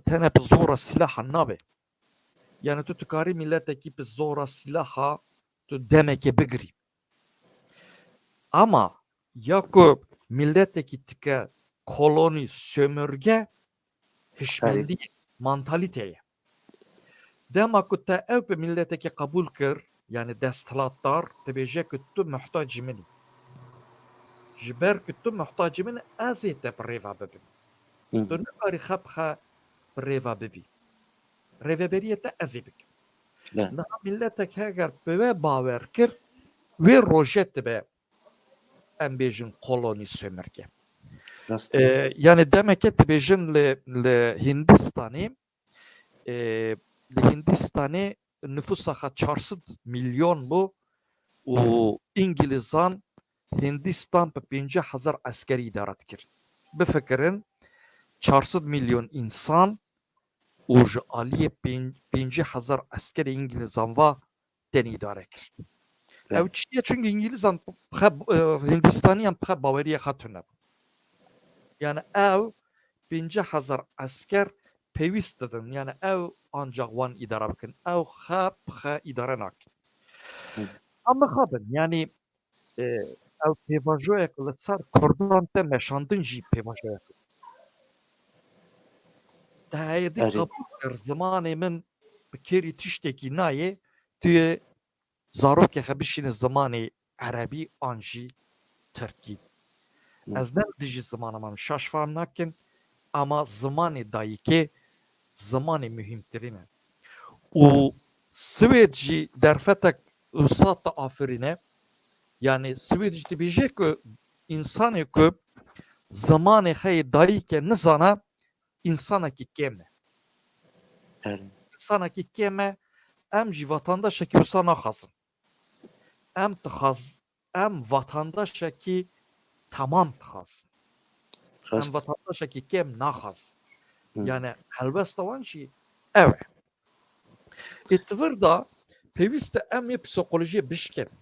tene bi zora silaha nabe. Yani tu tukarî milletekî bi zora silaha tu demekê bigirî. Ama ya ku milletekî tike kolonî sömürge hişmendî mantaliteye. Dema ku te ew bi milletekî qebûl kir yani desthilatdar dibêje ku tu muhtacî min î. Ji ber ku tu muhtacî min ez ê te bi rêva bibim. Tu nikarî xwe bi xwe bi rêva bibî. Rêveberiyê te ez ê bikim. Evet. Niha milletek heger bi wê bawer kir wê rojê dibe em bêjin kolonî sömürge. Rast. Yani demekê dibêjin li Hindistanê li Hindistanê nüfusa xwe 400 milyon bû û İngilîzan Hindistan bi 50,000 eskerî îdare dikir. Bifikirin 400 milyon însan û ji aliyê 50,000 eskerê İngilîzan ve tên îdare kir. Ew çiye çünkü İngilîzan Hindistaniyan bi xwe baweriya xwe tune. Yani ew 50,000 esker pêwîst didin yani ew ancak wan îdare bikin. Ew xwe bi xwe îdare nakin. Em bixabin yani ew pêvajoyek li ser Kurdan te meşandin jî pêvajoyek. Te heyedî Evet. qebûl kir zimanê min bi kêrî tiştekî nayê tu yê zarokê xwe bişînî zimanê Erebî an jî Tirkî. Ez ne dijî zimana me şaş fehm nakin ama zimanê dayîkê zimanê mühimtirîn e. û Swêd jî derfetek wisa te afirîne yani Swêd jî dibêje ku însanê ku zimanê xwe yê dayîkê nizane însanekî kêm e. Evet. İnsanekî kêm e em jî vatandaşekî wisa naxwazin. Em vatandaşekî tamam dixwazin. Em Rast. vatandaşekî kêm naxwazin. Hı. Yani helbesta wan jî ew e. Êtivir da pêwîst e em ê psîkolojiyê bişkerin.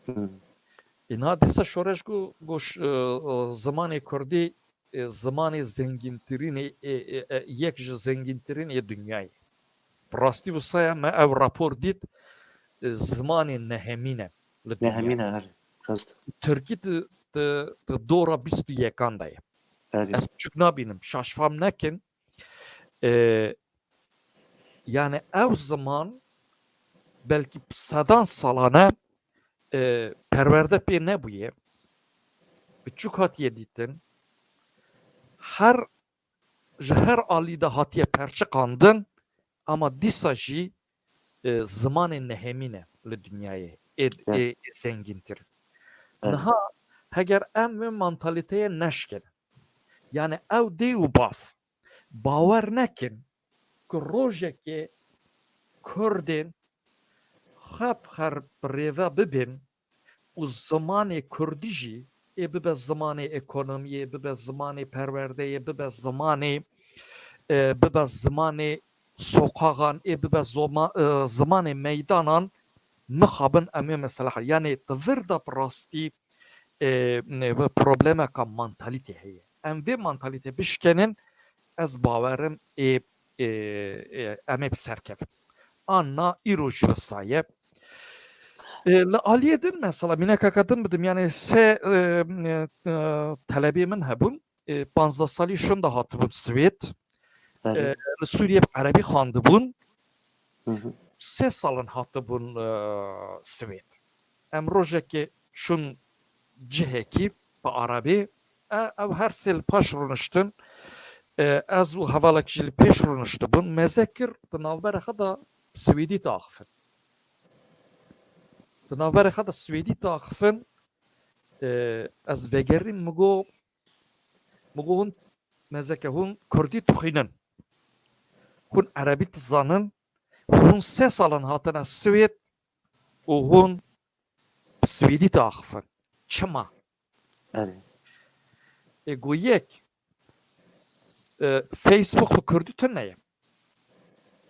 Hı. Niha dîsa şoreş goş zimanê Kurdî zimanê zengintirînê yek ji zengintirînê dünyayê. Bi rastî wisa ye me ew rapor dît zimanê nehemîn e li Ne dünyayê. hemin evet. Rast. Tirkî di dora 21 de ye. Evet. Ez biçûk nabînim şaş fehm nekin yani ew ziman belkî sedan salane perwerde pê nebûye biçûk hatiye dîtin her ji her alî de hatiye perçiqandin ama dîsa jî zimanê nehemîn e li dünyayê ê zengintir. Evet. Niha heger em vê mantaliteyê neşkerin yani ew dê û bav bawer nekin ku rojekê Kurdên xwe bi xwe bi rêve bibin û zimanê Kurdî jî ê bibe zimanê ekonomiyê, bibe zimanê perwerdeyê, bibe zimanê bibe zimanê soqaxan, ê bibe zimanê meydanan mixabin em mesela yani tevir da rastî problemeka mantalite heye. Em vê mantalite bişkenin ez bawerim em ê serkevin. Anna îro ji vi saye li aliyê din mesela mîneka din bidim yani sê telebê min hebûn 15 salî şûn de hatibûn Swêd بله li Sûriye bi erebî xwandibûn Hı hı. 3 salin hatibûn Swêd. Em rojekê şûn cihekî bi erebî ew her sê li paş rûniştin ez û hevalekî jî li pêş rûniştibûn meze kir di navbera xwe de Swêdî diaxivin. Di navbera xwe de Swêdî diaxivin ez vegerîn migo hûn mezeke hûn Kurdî dixwînin. Hûn erebî dizanin hûn 3 salin hatine Swêd û hûn bi Swêdî diaxivin. Çima? بله Ego yek Facebook bi Kurdî tune ye.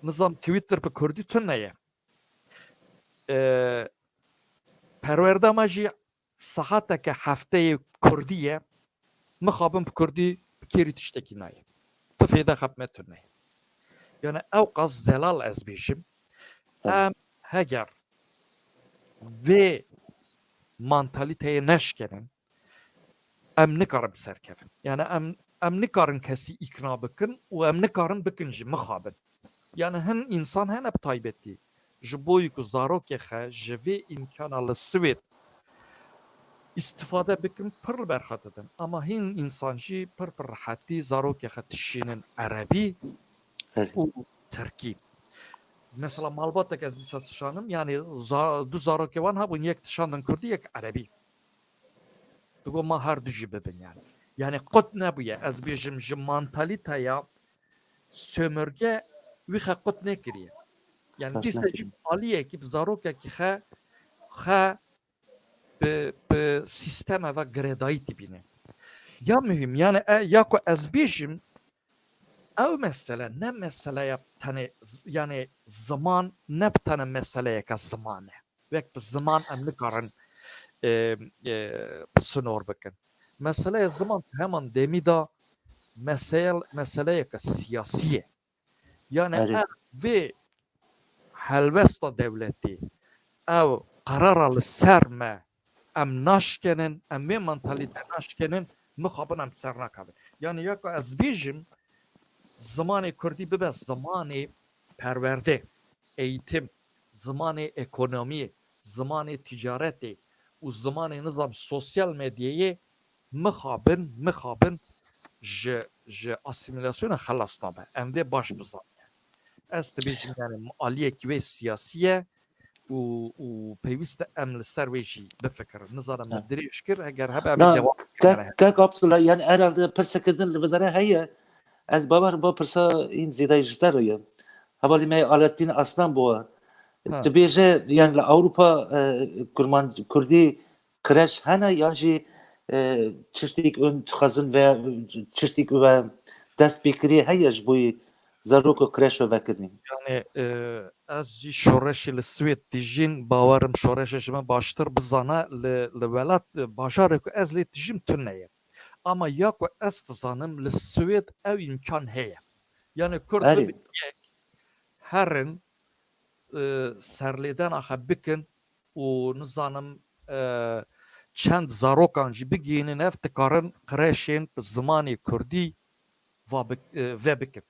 Nizam Twitter bi Kurdî tune ye. Perwerdema jî sahateke hefteyê Kurdî ye. Mixabin bi Kurdî bi kêrî tiştekî naye. Tu fêde xepme tune ye. Yani ew qas zelal ez bêjim. Em heger vê mantaliteyê neşkenin em nikarin serkevin. Yani em nikarin kesî îkna bikin û em nikarin bikin jî mixabin. Yani hin insan hene bi taybetî ji bo ku zarokê xe ji vê îmkana li Swêd îstîfade bikin pir li ber xwe didin. Ama hin insan jî pir rehetî zarokê xe dişînin erebî بله û Tirkî. Mesela malbatek ez dîsa tişanim yani du zarokê wan hebûn yek tişandin Kurdî yek erebî. Digo ma her du jî bibin yani. Yani qut nebûye ez bêjim ji mantaliteya sömürge wî xe qut nekiriye. Yani بس dîsa jî نکریم aliyekî bi zarokekî xe bi sîsteme ve giredayî dibîne. Ya mühim yani ya ku ez bêjim ew mesele ne meseleya tenê yani ziman ne bi tene meseleyeka ziman e. Wek bi ziman em nikarin sinor bikin. Meseleya ziman heman demî da meseleyeka siyasî ye. Yani بله ev vê helbesta devletî ew qarara li ser me em naşkenin em vê mentalîte naşkenin mixabin em ser nakevin. Yani ya ku ez bêjim zimanê Kurdî bibe zimanê perwerde, eğitim, zimanê ekonomiyê, zimanê ticaretê û zimanê nizam sosyal medyayê mixabin ji asimilasyona xelas nabe. Em vê baş bizanin. Ez dibêjim yani aliyekî wê siyasî ye û pêwîst e em li ser wê jî bifikirin. Nizanim min dirêj kir eger hebe em ê نه devam bikin. کک عبدالله یعنی herhalde persekidin li vedere heye ez bawer ba pirsa in zêde ji ye hevalî me Alettin Aslan bûye Ha. tu bêje yani li Ewropa Kurdî kireç hene ya jî çiştîk û dixwazin ve çiştîk ve dest pêkirî heye ji bo zarok û kireç ve vekirin Yani ez jî şoreşê li Swêd dijîn bawerim şoreşê ji me baştir bizane li welat bajarê ku ez lê dijîm tune ye. Ama ya ku ez dizanim li Swêd ew îmkan heye. Yani Kurd Erê bibin yek herin serlêdena xwe bikin û nizanim çend zarokan jî bigînin ev dikarin kireşên bi zimanê Kurdî vê bikin.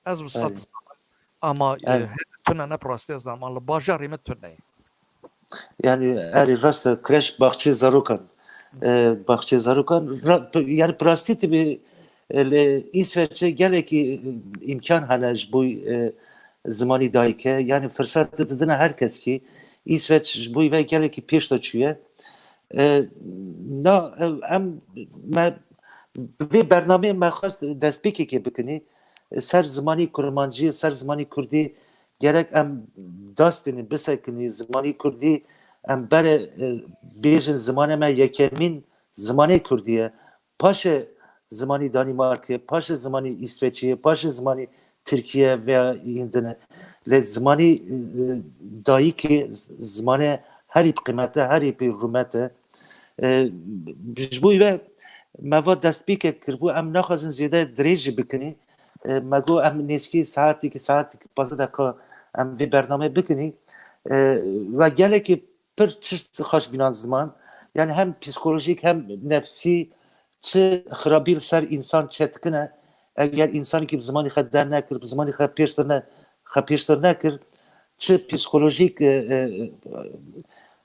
Ez wisa erê dizanim ama erê tune ne rastî ez zanim li bajarê me tune ye. yani erê rast e kireç baxçe zarokan baxçe zarokan yani pirastî tabi li İsveç'e gelekî imkan hene ji bo zimanî dayike yani fırsat didine herkes ki İsveç ji bo ve gelekî pêş de çûye na em me vê bernameyê me xwest destpêkekê bikinî ser zimanî kurmancî ser zimanî Kurdî gerek em dastînî bisekinî zimanî Kurdî em bere bêjin zimanê me yekemîn zimanê Kurdî ye paşê zimanî Danimarkê paşê zimanî İsveçê paşê zimanî Tirkiye veya hindine لی زمانی دایی که زمان هری قیمته هری پی رومته بجبوی و مواد دست بی که کربو ام نخوازن زیاده دریج بکنی مگو ام نیسکی ساعتی که 15 دقیقه ام وی برنامه بکنی و گله که پر چشت خوش بینان زمان yani hem psikolojik hem nefsi çi xirabî ser insan çetkine eğer insanı ki zamanı xwe dernekir zamanı xwe pêştir nekir çi psikolojik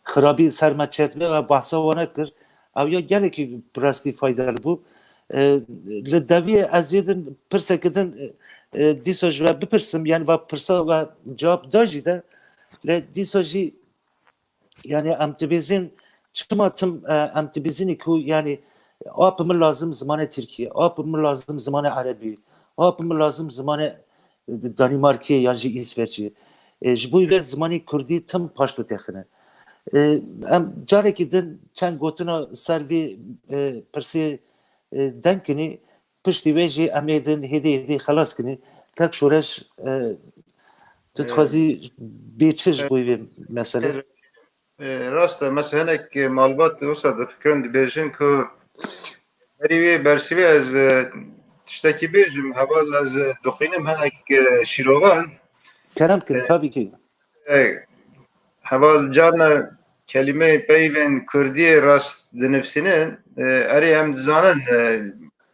xirabî ser me çetme ve bahsa wan kir ew ya gelekî rastî faydalı bû li deviyê ez ê din pirsekê din dîsa ji we bipirsim yani ve pirsa ve cevap da jî de li dîsa jî yani em dibêjin çima tim em dibêjin ku yani apımı lazım zamanı Türkiye, apımı lazım zamanı Arabi, apımı lazım zamanı Danimarka ya jî İsveç'e. Ji bo ve zamanı Kurdî tim paşlı texine. Em carekî din çend gotina ser vê pirsê denkini piştî wê jî em ê din hêdî xelas kinî tek şoreş tu dixwazî bêçi ji bo vê mesele. Rast e mesela hinek malbat olsa da fikrin dibêjin ku herî wê bersivê ez tiştekî bêjim heval ez dixwînim hinek şîrovan Kerem kin tabii ki. heval carna kelimeyê peyvên Kurdiyê rast dinivîsînin erê em dizanin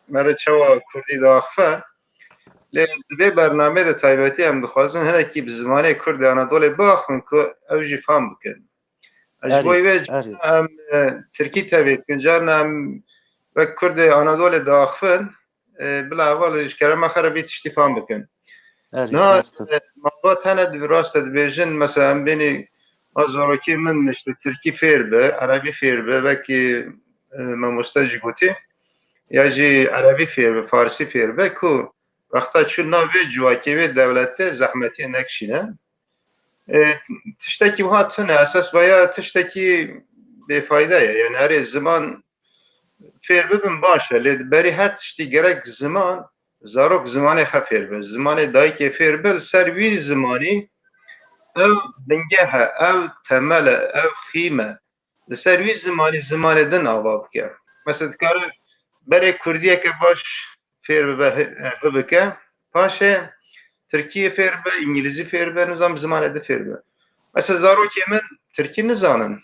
mere çawa Kurdî diaxife lê di vê bernameyê de taybetî em dixwazin hinekî bi zimanê Kurdî Anadolê biaxin ku ew jî fam bikin. Ji bo wê em Tirkî tevê dikin carna em wek Kurdê Anadolê diaxivin bila heval ji kerema xwe re bê tiştî fam bikin. Niha malbat hene rast dibêjin mesela em bênî zarokê min işte Tirkî fêr be, Erebî fêr be vekî mamoste jî gotî ya jî Erebî fêr be, Farsî fêr be ku wexta çû nav vê civakê vê dewletê zehmetiyê nekişîne. Tiştekî wiha tune esas baya tiştekî bêfayda ye yani herê ziman fêr bibin baş e lê berî her tiştî gerek ziman zarok zimanê xwe fêr be zimanê dayîkê fêr be li ser wî zimanî ew bingeh e ew temel e ew xîm e li ser wî zimanî zimanê din ava bike mesela dikare berê Kurdiyeke baş fêr bibe bibike paşê Tirkiyê fêr be İngilîzî fêr be nizam zimanê de fêr be mesela zarokê min Tirkî nizanin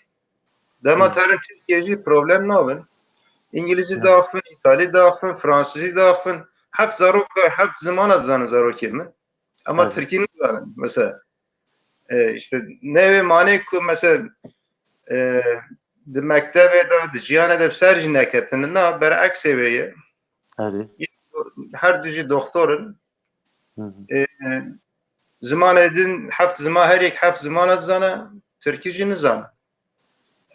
dema terin Tirkiye jî problem nabin İngilîzî diaxivin, İtalî diaxivin, Fransîzî diaxivin heft zarok heft zimana dizanin zarokê min ama Tirkî nizanin mesela işte nevê manê ku mesela di mektebê de di jiyanê de ser jî neketinin na bereksê wê ye her du jî doktorin zimanê din heft ziman herêk heft zimana dizane Tirkî jî nizane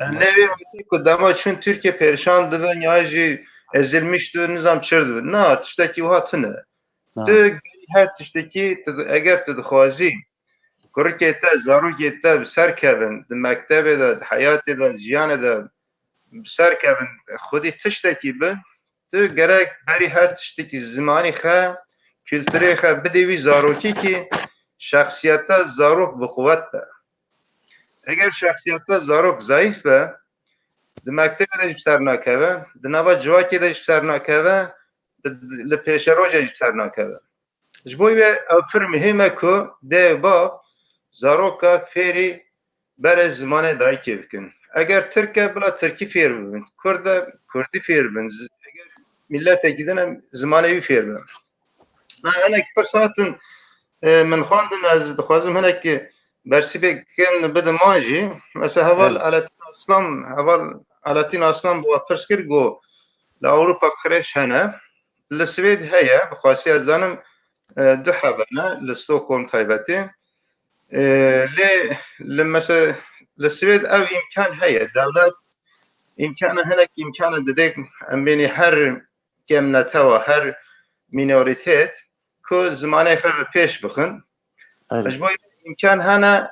nevê ku dema çûn Tirkiye pêrişan dibin ya jî ezilmiş dibin nizam çir dibin na tiştekî wiha tune tu her tiştekî eger tu dixwazî Kurikê te zarokê te bi ser kevin di mektebê de di heyatê de jiyanê de bi ser kevin xwedî tiştekî bin tu gerek berî her tiştekî zimanî xwe kültürê xwe bidê wî zarokî ki şexsiyeta zarok bi quvvet be eger şexsiyeta zarok zayıf be di mektebê de jî bi ser nakeve di nava civakê de jî bi ser nakeve li pêşerojê jî bi ser nakeve ji bo wê ew pir muhîm e ku dê ba zaroka fêrî bere zimanê dayîkê bikin eger Tirk e bila Tirkî fêr bibin Kurd e Kurdî fêr bibin eger milletekî din em zimanê wî fêr bibin hinek pir saetin min xwandin ez dixwazim hinek bersîbê kin bidim man jî mesela heval Alatîn Aslan bi we pirs kir got li Ewropa kirêj hene li Swêd heye bi xwasî ez zanim du hebene li Stockholm taybetî lê li mesela li Swêd ev imkan heye dewlet imkana hinek imkana dide em bênî her gemnetewa her minorîtet ku zimanê xwe bi pêş bixin ji bo imkan hene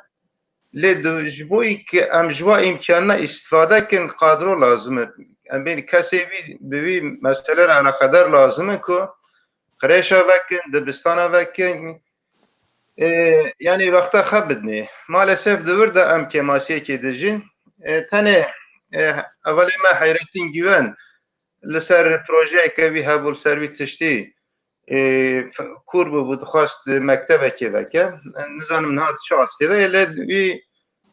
lê ji bo ku em ji we imkanina îstîfade kin qadro lazim e em bênî kesê wî bi wî mesele re alaqedar lazim e ku qirêşa vekin dibistana vekin yani vakta xabidni. Maalesef devir de em kemasiye kedijin. Tane evveli me Hayrettin Güven لسر proje که وی هبول سروی تشتی کور بود خواست مکتبه که وکه نزانم نه چه استیده اله وی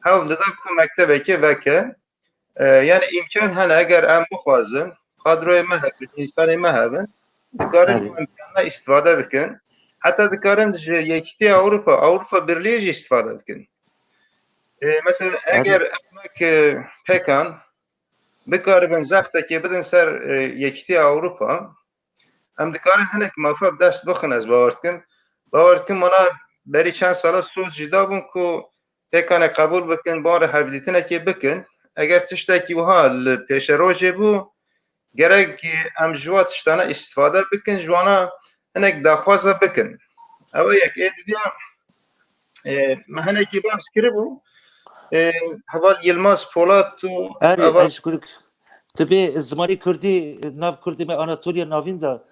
هول داده کو مکتبه که وکه yani imkan hani eğer em bixwazin kadroya me hebin insanê me hebin dikarin bu imkanla istifade bikin hatta dikarin ji yekîtiya Avrupa Birliği jî istifade bikin mesela eğer emek pekan bikaribin zextekê bidin ser yekîtiya Avrupa em dikarin hinek mafab dest bixin ez bawer dikim mana berî çend sala soz jî dabûn ku pekanê qebûl bikin barê hevdîtinekê bikin eğer tiştekî wiha li pêşerojê bû gerek em ji wa tiştana istifade bikin ji wana hinek daxwaza bikin ew yek duya me hinekî behs kiribû heval Yılmaz Polat û eri eşkurik tabi zmani Kurdî nav Kurdî me Anatoliya navîn da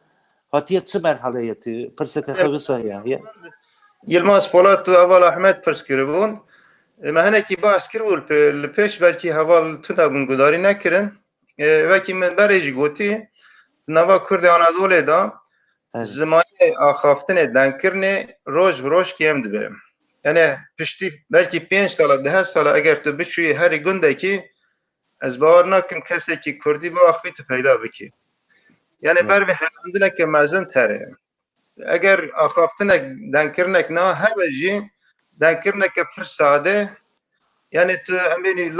hatiye çi merhaleye tu pirseke xewisa ya Yılmaz Polat û heval Ahmet pirs kiribûn me hinekî behs kiribû li pêş belkî heval tune bûn gudarî nekirin wekî min berê jî gotî nava Kurdê Anadolê da zimanê axaftinê denkirinê roj bi roj kêm dibe yani piştî belkî 5 sala 10 sala eğer tu biçûyî herî gundekî ez bawer nakim kesekî Kurdî bi axivî tu peyda bikî yani ber vê helandineke mezin tere eğer axaftinek denkirinek na hebe jî denkirineke pir sade yani tu em bênî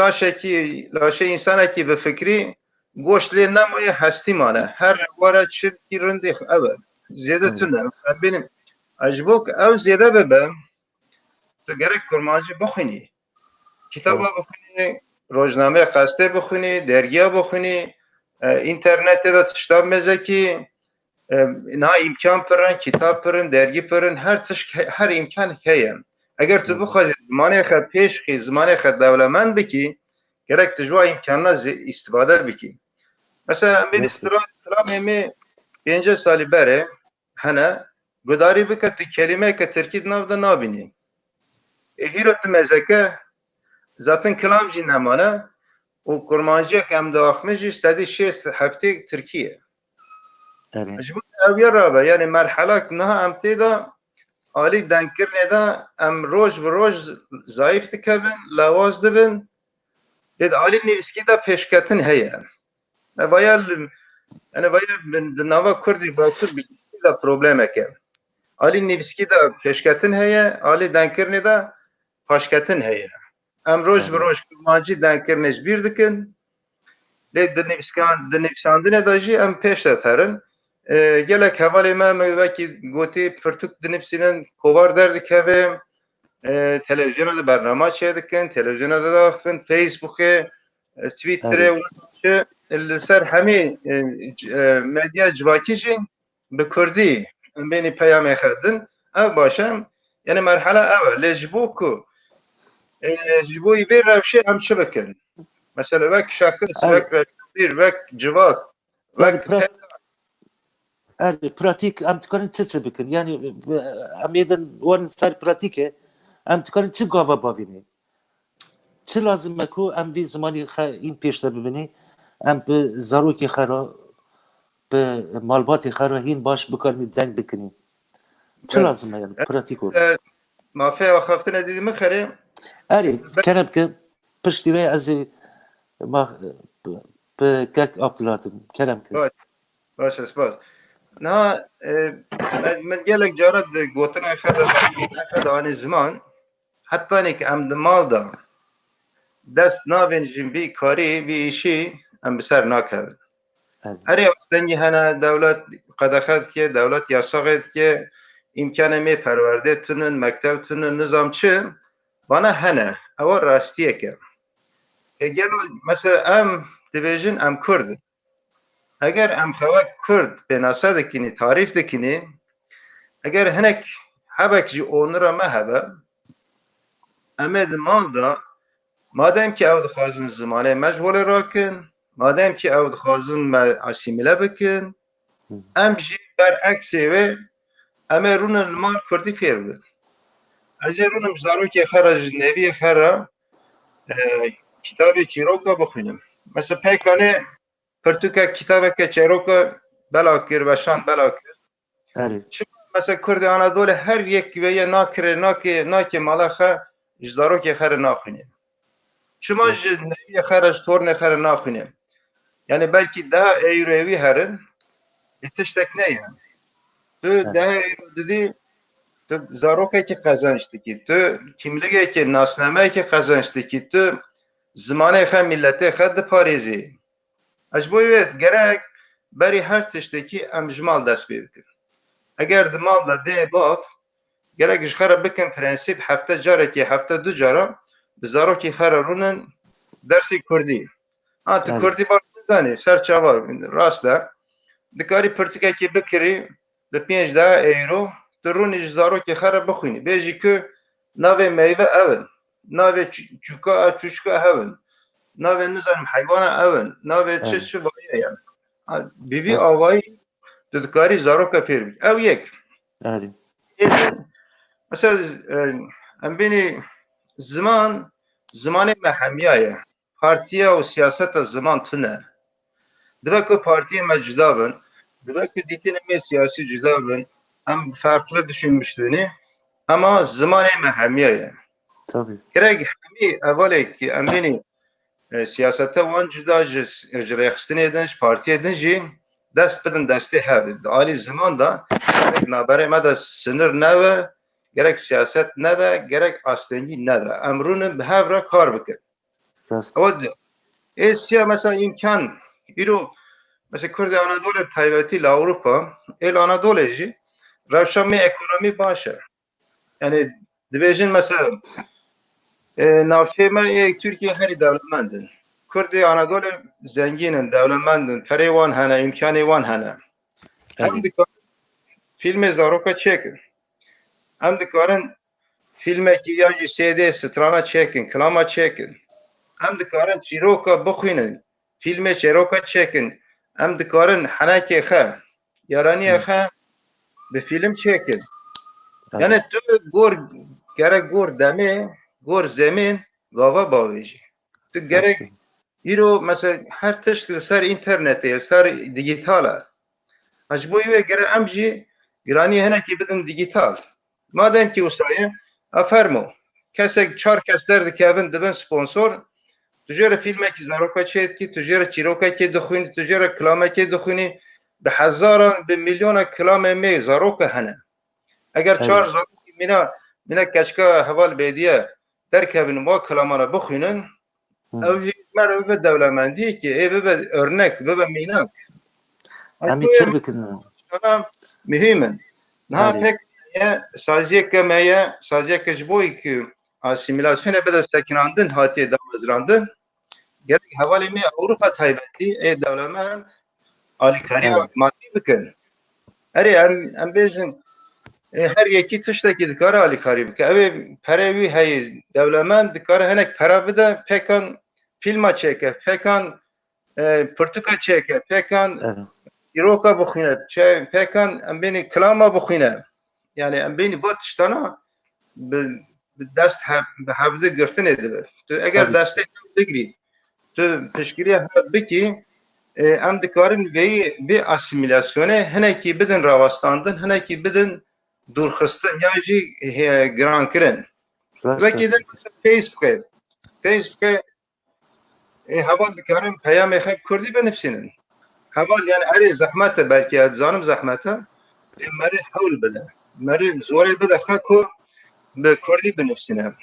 laşê însanekî bi fikrî goşt lê nemaye hestî mane her were çirkî rindê ew e zêde tune em bênim ji bo ku ew zêde bibe tu gerek kurmancî bixwînî kitaba bixwînî rojnameyê qestê bixwînî dergiya bixwînî internetê de tişta mezekî niha imkan pirin kitap pirin dergî pirin her imkan heye eğer tu bixwazî zimanê xwe pêş xî zimanê xwe dewlemend bikî gerek tu ji wa imkana istifade bikî mesela em bênî Silamê me 5 salî berê hene gudarî bike tu kelimeyeke Tirkî nav de nabînî hîro tu mezeke zaten kilam jî nemane û kurmanciyek em diaxme jî sedî şêst heftê Tirkî ye ji bo ew ya rabe yani merhelek niha em tê de alî denkirinê de em roj bi roj zayıf dikevin lawaz dibin lê alî nivîskî de pêşketin heye vaya yani vaya di nava Kurdî batur bilîskî de problemek e alî nivîskî de pêşketin heye alî denkirinê de paşketin heye em roj bi roj kurmancî denkirinê ji bîr dikin lê di nivîsandinê de jî em pêş de terin gelek hevalê me wekî gotî pirtûk dinivîsînin kovar derdikeve televizyona de bername çê dikin televizyona de daxin Facebookê Twitterê li ser hemî medya civakî jî bi Kurdî em bênî peyamê xedin ew baş e yani merhele ew e lê ji bo ku ji bo vê rewşê em çi bikin mesela wek şexs wek rewşbîr wek civak wek pratik em dikarin çi bikin yani em êdin warin ser pratîkê em dikarin çi gava bavînê çi lazim me ku em vî zimanî xwe în pêş de bibînî em bi zarokê xwe re bi malbatê xwe re hîn baş bikarinî deng bikinî çi lazim me yani pratik ol mafeya xaftinê dîdî min xerê erê kerem ki piştî wê ez ê bi kek Abdulatim kerem ki baş spas niha min gelek cara di gotina xwe de anî ziman hetanê ki em di mal da dest navên jin vî karî vî îşî em bi ser nakevin herê dengî hene dewlet qedexe dike dewlet yasaxê dike imkanê mê perwerdê tune mekteb tune nizam çi bana hene ew rastiyek e gelo mesela em dibêjin em Kurd eğer em xewek Kurd pênase dikînî tarîf dikînî eğer hinek hebek jî onura me hebe em ê di mal da madem ki ew dixwazin zimanê me ji holê rakin madem ki ew dixwazin me asîmîle bikin em jî bereksê wê em ê rûnin li mal Kurdî fêr bibin Ejerunum zaroki xera nevi xera kitabı çiroka bixwînim. Mesela pekane pirtûka kitabeke çîroka bela kir ve şan bela kir. Erê. Mesela Kurdi Anadolu her yek ve ye nakire nake mala xe ji zarokê xera naxwîne. Çima ji neviye xera ji tornê xera naxwîne. Yani belki daha evrevî herin tiştek ne yani. Tu daha euro didî tu zarokekî qezanç dikî, tu kimlikekî nasnameyekî qezanç dikî, tu zimanê xe milletê xe diparêzî. Ez bo wê gerek berî her tiştekî em ji mal dest pê bikin. Eger di mal da dê bav gerek ji xera bikin prensîp hefte carekî hefte du cara bi zarokê xera rûnin dersê Kurdî. Ha tu Evet. Kurdî baş zanî serçava rast e dikarî pirtûkekî bikirî bi 5 euro tu rûnî ji zarokê xera bixwînî. Bêjî ku navê meyve ev in, navê çûçka hev in, navê nizanim heywana ev in, navê çi vayê ye. Bi vî avayî tu dikarî zaroka fêr bikî. Ew yek. Erê. Mesela em bênî zimanê me hemiya ye. Partiya û siyaseta ziman tune. Dibe ku partiyê me cuda bin, dibe ku dîtinê me siyasî cuda bin, em farklı düşünmüşlüğünü ama zimanê me hemiya ye. Tabii. Gerek hemî evalekî em bênî siyaseta wan cuda ji rêxistinê din, ji partiyê din jî dest bidin destê hev. Di alî ziman da gerek naberê me de sınır nebe, gerek siyaset nebe, gerek astengî nebe. Em rûnin bi hev re kar bikin. Rast. Ew siya mesela imkan îro mesela Kurdi Anadolu taybetî li Avrupa, el Anadolu jî rewşa me ekonomî baş e. Yani dibêjin mesela navçeyê me Türkiye herî dewletmend in. Kurdê Anadolu zengîn in, dewletmend in, perê wan hene, imkanê wan hene. Em Erê. dikarin filmê zaroka çekin. Em dikarin filmekî ya jî CD strana çekin, klama çekin. Em dikarin çîroka bixwînin, filmê çîroka çekin. Em dikarin henekê xe, yaraniyê xe bi film çekin. Yani tu gerek gor demê, gor zemîn gava bavêjî. Tu gerek îro mesela her tişt li ser internetê, ser dijital e. Ji bo wê gerek em jî giranî hinekî bidin dijital. Madem ki wisa fermo. Kesek çar kes derdikevin dibin sponsor, tu jê re filmekî zaroka çêdikî, tu jê re çîrokekê dixwînî, tu jê re kilamekê dixwînî, bi hezaran, bi milyona kilamê me zaroka hene. Eger çar zarokî mîna keçika heval bêdiye derkevin wa kilamana bixwînin, ew jî mer bibe dewlemendiyekê, bibe örnek, bibe mînak. Em ê çi bikin? Mühim in. Niha pek saziyeke me ye, saziyeke ji bo ku asimilasyonê bide sekinandin hatiye damezrandin, gerek hevalê me Avrupa taybetî dewlemend alîkariya madî bikin. Erê em bêjin her yekî tiştekî dikare alîkarî bike. Ew ê perê wî heye dewlemend dikare hinek pera bide pekan filma çêke, pekan pirtûka çêke, pekan îroka bixwîne, pekan em bênî kilama bixwîne. Yani em bênî va tiştana bi dest bi hevdî girtinê dibe. Tu eger destê bigirî, tu piştgiriya hev bikî, em dikarin vê asimilasyonê hinekî bidin rawestandin, hinekî bidin dûrxistin ya jî girankirin. Vekî de Facebookê heval dikarin peyamê xwe Kurdî binivîsînin. Heval yani erê zehmet e belkî ez dizanim zehmet e, merê hewl bide. Merê zorê bide xwe ku bi Kurdî binivîsîne.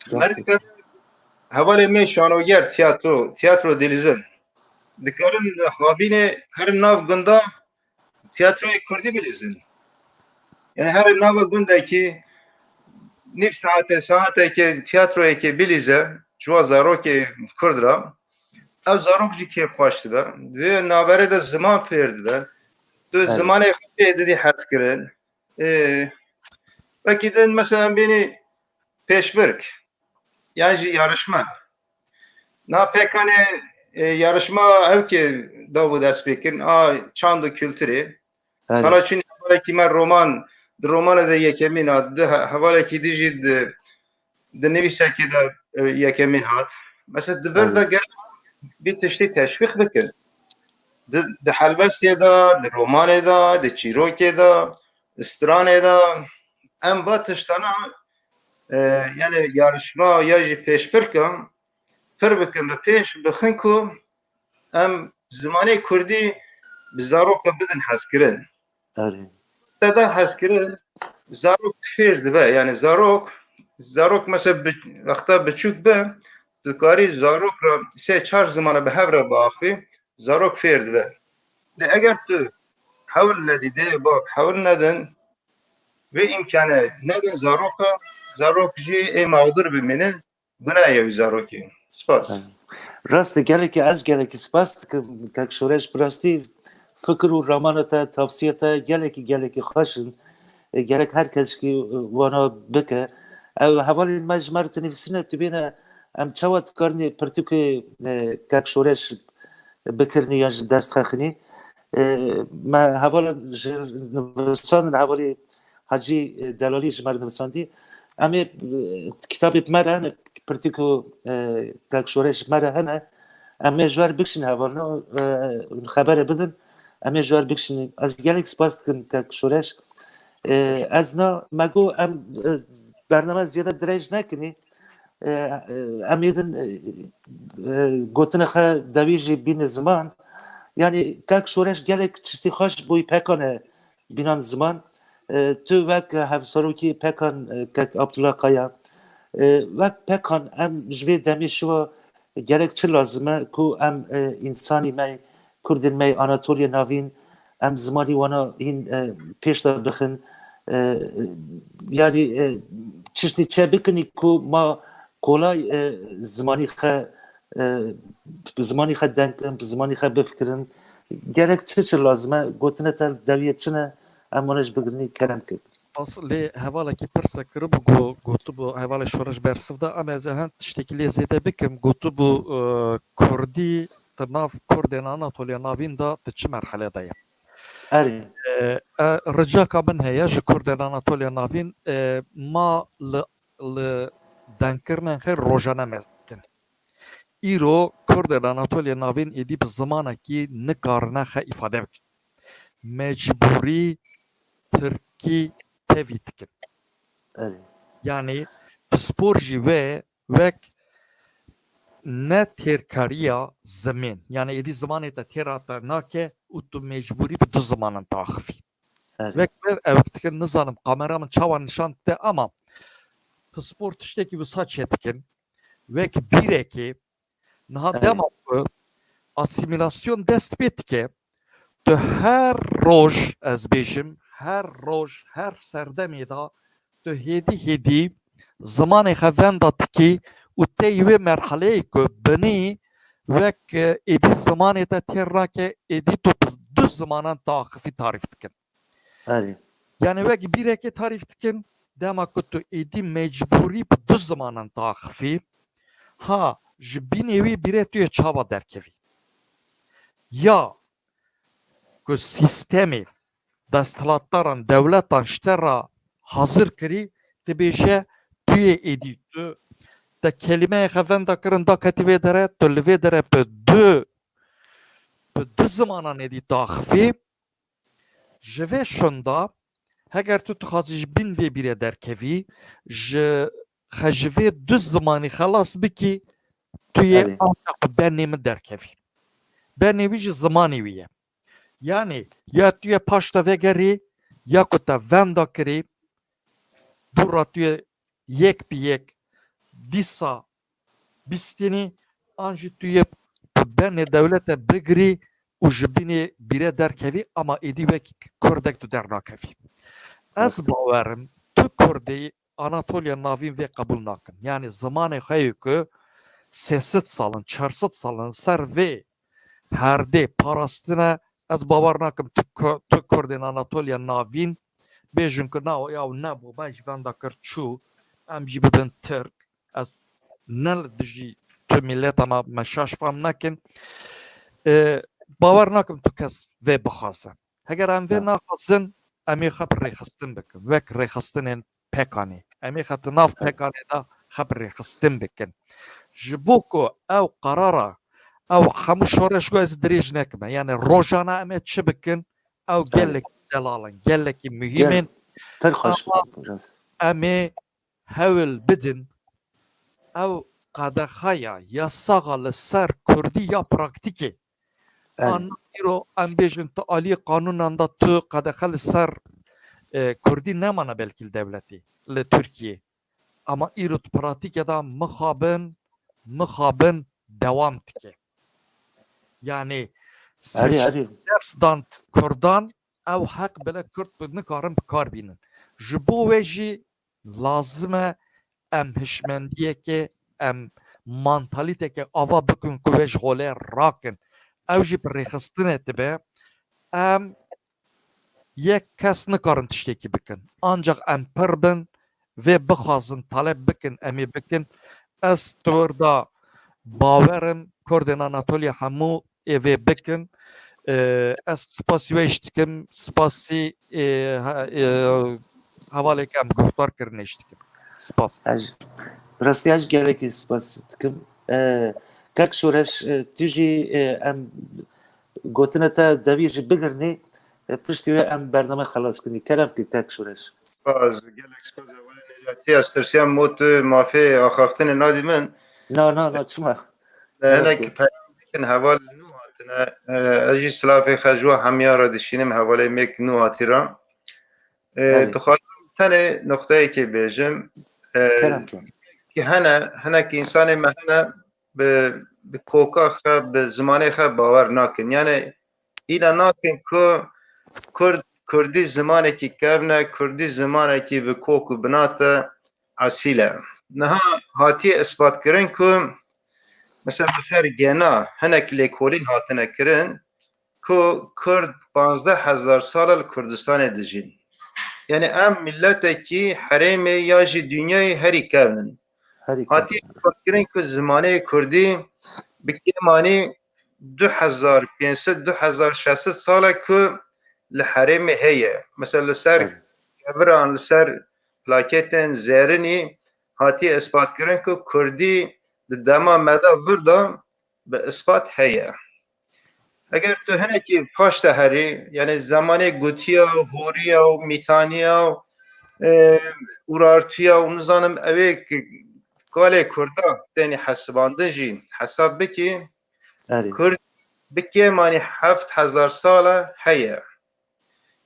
Merê dikarin hevalê me şanoger tiyatro dilîzin. Dikarin xwabînê her nav gunda tiyatroya Kurdî bilîzin. Yani her nava gundekî nîv saetekê tiyatroyekê bilîze ji zarokê Kurd ra, ew zarok jî kêfxweş dibe. Vê naberê de ziman fêr dibe. Tu zimanê xwe pê didî hezkirin. Vekî din mesela em bênî pêşbirk yan jî yarışma. Na pekanê yarışma ew kê dabû dest pêkirin a çand û külturê. Sala Çînê me roman romana de yekemin hat hevalekî dijî di nivîsekê de yekemin hat. Mesela divir de gel bir tiştî teşvîq bikin. Di helbestê de, di romanê de, di çîrokê de, di stranê de em ba tiştana yani yarışma ya jî pêşbirkan pir bikin bi pêş bixin ku em zimanê Kurdî bi zaroka bidin hezkirin. آره Te de hezkirin zarok fêr dibe yani zarok mesela wexta biçûk be tu karî zarok ra sê çar zimana bi hev re biaxî zarok fêr dibe. De eger tu hewl nedî dê bak hewl nedin vê imkanê nedin zarok jî ê mağdur bimînin gunahê wî zarokê. Spas. راست gelek az gelek spas kak şoreş prasti fikir û ramana te tavsiye te gelek xweşin gerek herkes ki wana bike ew hevalên me ji me re nivîsîne tu bêne em çawa dikarinê pirtûkê kak şoreş bikirinî yan ji dest xexinî me hevala ji nivisanên hevalê Hacî Delalî ji me re nivisandî em ê kitabê me re hene pirtûk û kak şoreş ji me re hene em ê ji wer bikişîn hevalina xeberê bidin em ê ji wer bikişînî ez gelek spas dikim kak şoreş ez na me got em bername ziyade dirêj nekinî em êdin gotina xwe dewî jî bînê ziman yani kak şoreş gelek tiştî xweş bûyî pekan e bînan ziman tu wek hevsarokî pekan kak Abdullah Kaya wek pekan em ji vê demê şiva gerek çi lazim e ku em însanî me Kurdên me Anatolya navîn em zimanî wana hîn pêş de bixin yani çiştî çê bikinî ku ma kolay zimanî xwe denkin bi zimanî xwe bifikirin gerek çi lazim e gotina te deviyê çi ne em wana ji bigirinî kerem kir Lê hevalekî pirsa kiribû gotibû hevalê şoreş bersiv da em ez ê hin tiştekî lê zêde bikim gotibû Kurdî di nav Kurdên Anatolya navîn da di çi merhelê de ye. erê Ricaka min heye ji Kurdên Anatolya navîn ma li denkirinên xê rojane mekin. Îro Kurdên Anatolya navîn êdî bi zimanekî nikarine xwe îfade bikin. Mecbûrî Tirkî tevî dikin. erê Yani spor jî wê wek ne têrkariya zimên yani êdî zimanê te têra te nake û tu mecbûrî bi du zimanin te axivî. Wek ew dikin nizanim kamera min çawa nişan dide ama spor tiştekî wisa çê dikin wek bîrekê niha dema ku asimilasyon dest pê dike tu her roj ez bêjim her roj her serdemê da tu hêdî zimanê xwe venda dikî û tê wê merheleyê ku binî wek êdî zimanê te têr nake êdî tu du zimanan te axivî tarîf dikin. erê Yani wek bîrekê tarîf dikin dema ku tu êdî mecbûrî bi du zimanan te axivî ha ji bînê wê bîrê tu yê çawa derkevî ya ku sîstemê desthilatdaran dewletan ji te re hazir kirî dibêje tu yê êdî tu te kelimeyê xwe venda kirin da ketî vê dere tu li vê dere bi du zimanan êdî te axivî ji vê şonda heger tu dixwazî ji bîn vê bîrê derkevî xwe ji vê du zimanî xelas bikî tu yê erê ancak bi bernê min derkevî. Bernê wî jî zimanê wî ye. Yani ya tu yê paş te vegerî ya ku te venda kirî dûra tu yê yek bi yek dîsa bîstînî an jî tu yê bi bernê dewletê bigirî û ji bînê bîrê derkevî ama êdî wekî Kurdek tu dernakevî. Ez bawerim tu Kurdî Anatolya navîn vê qebûl nakin. Yani zimanê xwe yê ku 300 salin 400 salin ser vê herdê parastine ez bawer nakim tu Kurdên Anatolya navîn bêjin ku na ya nebû me ji venda kir çû em jî bibin Tirk ez ne li dijî tu milleta me şaş fam nekin bawer nakim tu kes vê bixwaze. Heger em vê naxwazin Em ê xwe bi rêxistin bikin. Wek rêxistinên pekanê. Em ê xwe nav pekanê da xwe bi rêxistin bikin. Ji bo ku ew qarara ew hemû şoreş gu ez dirêj nekim. Yani rojana em ê çi bikin? Ew gelekî zelalin, gelekî mühîmin. Pır hoş Ama bu biraz. em ê hewil bidin ew qedexeya yasaxa li ser Kurdî ya praktîkê. Evet. An îro em bêjin tu aliyê qanûnan da tu qedexe li ser Kurdî nemane belkî li devletê li Tirkiyê. Ama îro tu pratikê da mixabin dewam dike. Yani Hadi seçim hadi. ders dan Kurdan ew heq bile Kurd nikarin bikar bînin. Ji bo wê jî lazim e em hişmendiyekê em mantalîtekê ava bikin ku wê ji holê rakin. Ew jî bi rêxistinê dibe em yek kes nikarin tiştekî bikin. Ancak em pir bin vê bixwazin talep bikin em ê bikin. Ez tu da bawerim Kurdên Anatolya hemû ê vê bikin. Ez spasî wê ji dikim, spasî hevaleke em guhdar kirinê ji dikim. Spas. Az biraz az gerekli spas tıkım. Kak şoreş tüji em gotinata davî bigirni piştî ve em bername xelas kini. Kerem ki kak şoreş. Spas gelek spas evvelê Necatî ez tirsiyan mot mafê axaftinê nadî min Na çıma. hinek peyamên heval nû hatine ez jî silafê xwe ji we hemiya re dişînim hevalê mêk nû hatîran dixwazim tenê noqteyekê bêjim Kerem ki. ki hinek însanê me hene bi koka xwe bi zimanê xwe bawer nakin yani îna nakin ku Kurdî zimanekî kevne Kurdî zimanekî bi kok û binate asîl e niha hatiye isbatkirin ku mesela bi ser gena hinek lêkolîn hatine kirin ku Kurd 15,000 sal li Kurdistanê dijîn yani em milletekî herêmê ya jî dünyayê herî kevnin Harika. hatiye isbatkirin ku zimanê Kurdî bi kêmanî 2500-2600 sal e ku li herêmê heye mesela li ser keviran li ser plaketên zêrinî hatiye isbatkirin ku Kurdî di dema me de vir da bi ispat heye eger tu hinekî paş te herî yani zemanê gotiya horiya û mîtaniya û urartiya û nizanim evê galê Kurda tenê hesibandin jî hesab bikî Harika. Kurd bi kêmanî 7000 sal e heye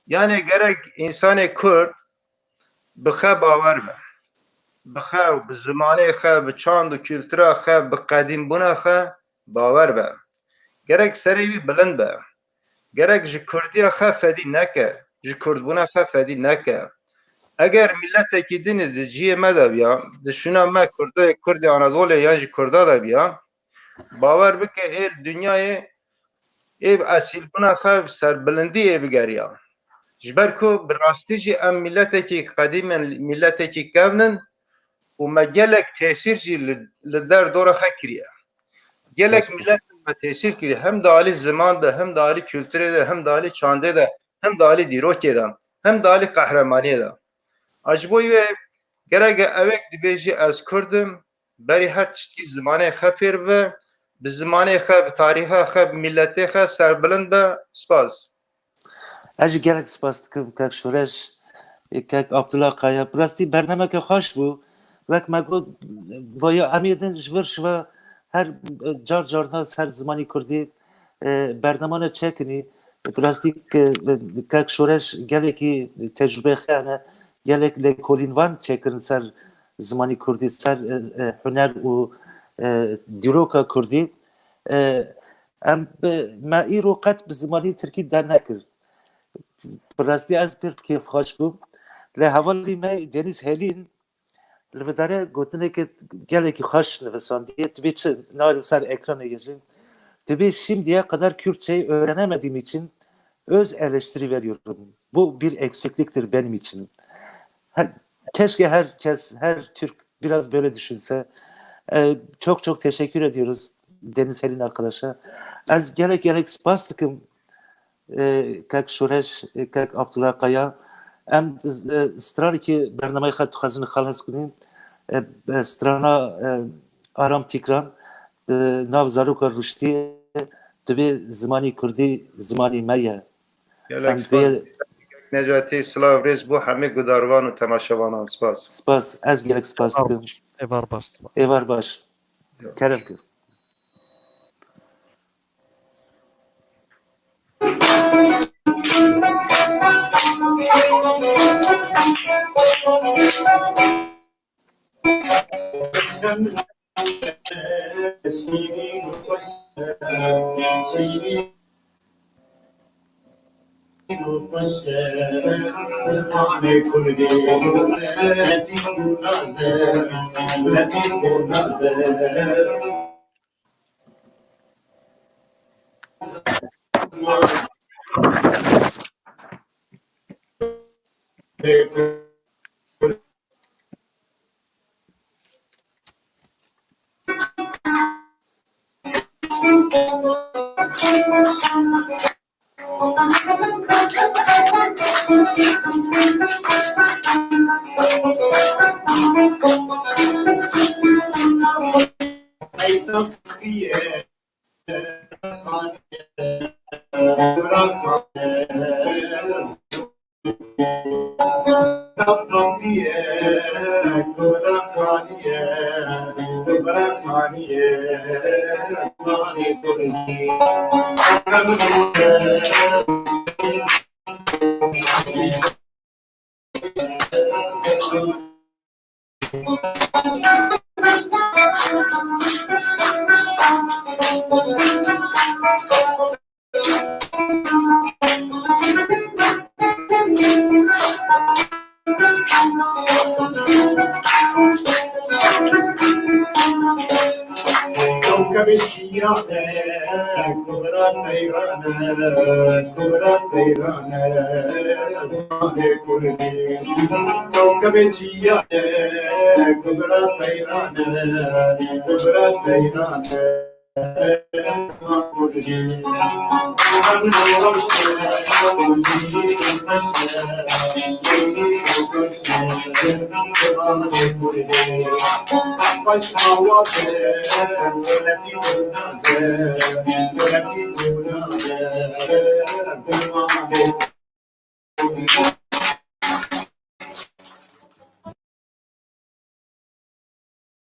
yani gerek însanê Kurd bi xwe bawer be bi xwe û bi zimanê xwe bi çand û kültura xwe bi qedîmbûna xwe bawer be gerek serê wî bilind be gerek ji Kurdiya xwe fedî neke ji Kurdbûna xwe fedî neke eger milletekî dinê di ciyê me de biya di şûna me Kurdê Anadolê yan jî Kurda de biya bawer bike êr dünyayê êv esîlbûna xwe serbilindî ê bigeriya ji ber ku bi rastî jî em milletekî qedîmên milletekî kevnin û me gelek tesîr jî li der dora xwe kiriye gelek millet me tesîr kiriye hem de alî ziman de hem de alî külturê de hem de alî çandê de hem de alî dîrokê de hem de alî qehremaniyê de ji bo wê gerek evek dibêjî ez Kurdim berî her tiştî zimanê xwe fêr be bi zimanê xwe bi tarîxa xwe bi milletê xwe serbilind be spas Ez gerek spas tıkım kak şoreş kak Abdullah Kaya. Biraz di bername ke hoş bu. Vek me got vaya emiyedin jvir şva her carna her zamanı Kurdî bernamane çekini biraz di kak şoreş geleki tecrübe xane gelek lêkolîn van çekirin ser zamanı Kurdî ser huner û dîroka Kurdî em me îro qet bi zimanî Tirkî dernekir براستی از پر کیف خوش بوم له حوالی ما دنیز هلین لبداره گوتنه که گله کی خوش nefesandiyet tabii nail ser ekrana geçin. Tabii şimdiye kadar Kürtçeyi öğrenemediğim için öz eleştiri veriyorum. Bu bir eksikliktir benim için. Keşke herkes, her Türk biraz böyle düşünse. Çok teşekkür ediyoruz Deniz Helin arkadaşa. Az gerek spas tıkım kak Şureş, kak Abdullah Kaya ام استرانی که برنامه خود خزین خلاص کنیم استرانا آرام تیکران ناو زاروک رشدی دبی زمانی کردی زمانی میه گلک سپاس نجاتی سلاو ریز بو همه گداروان و تماشاوانان سپاس سپاس از گلک سپاس دکم Evar baş. ایوار باش کرم کرد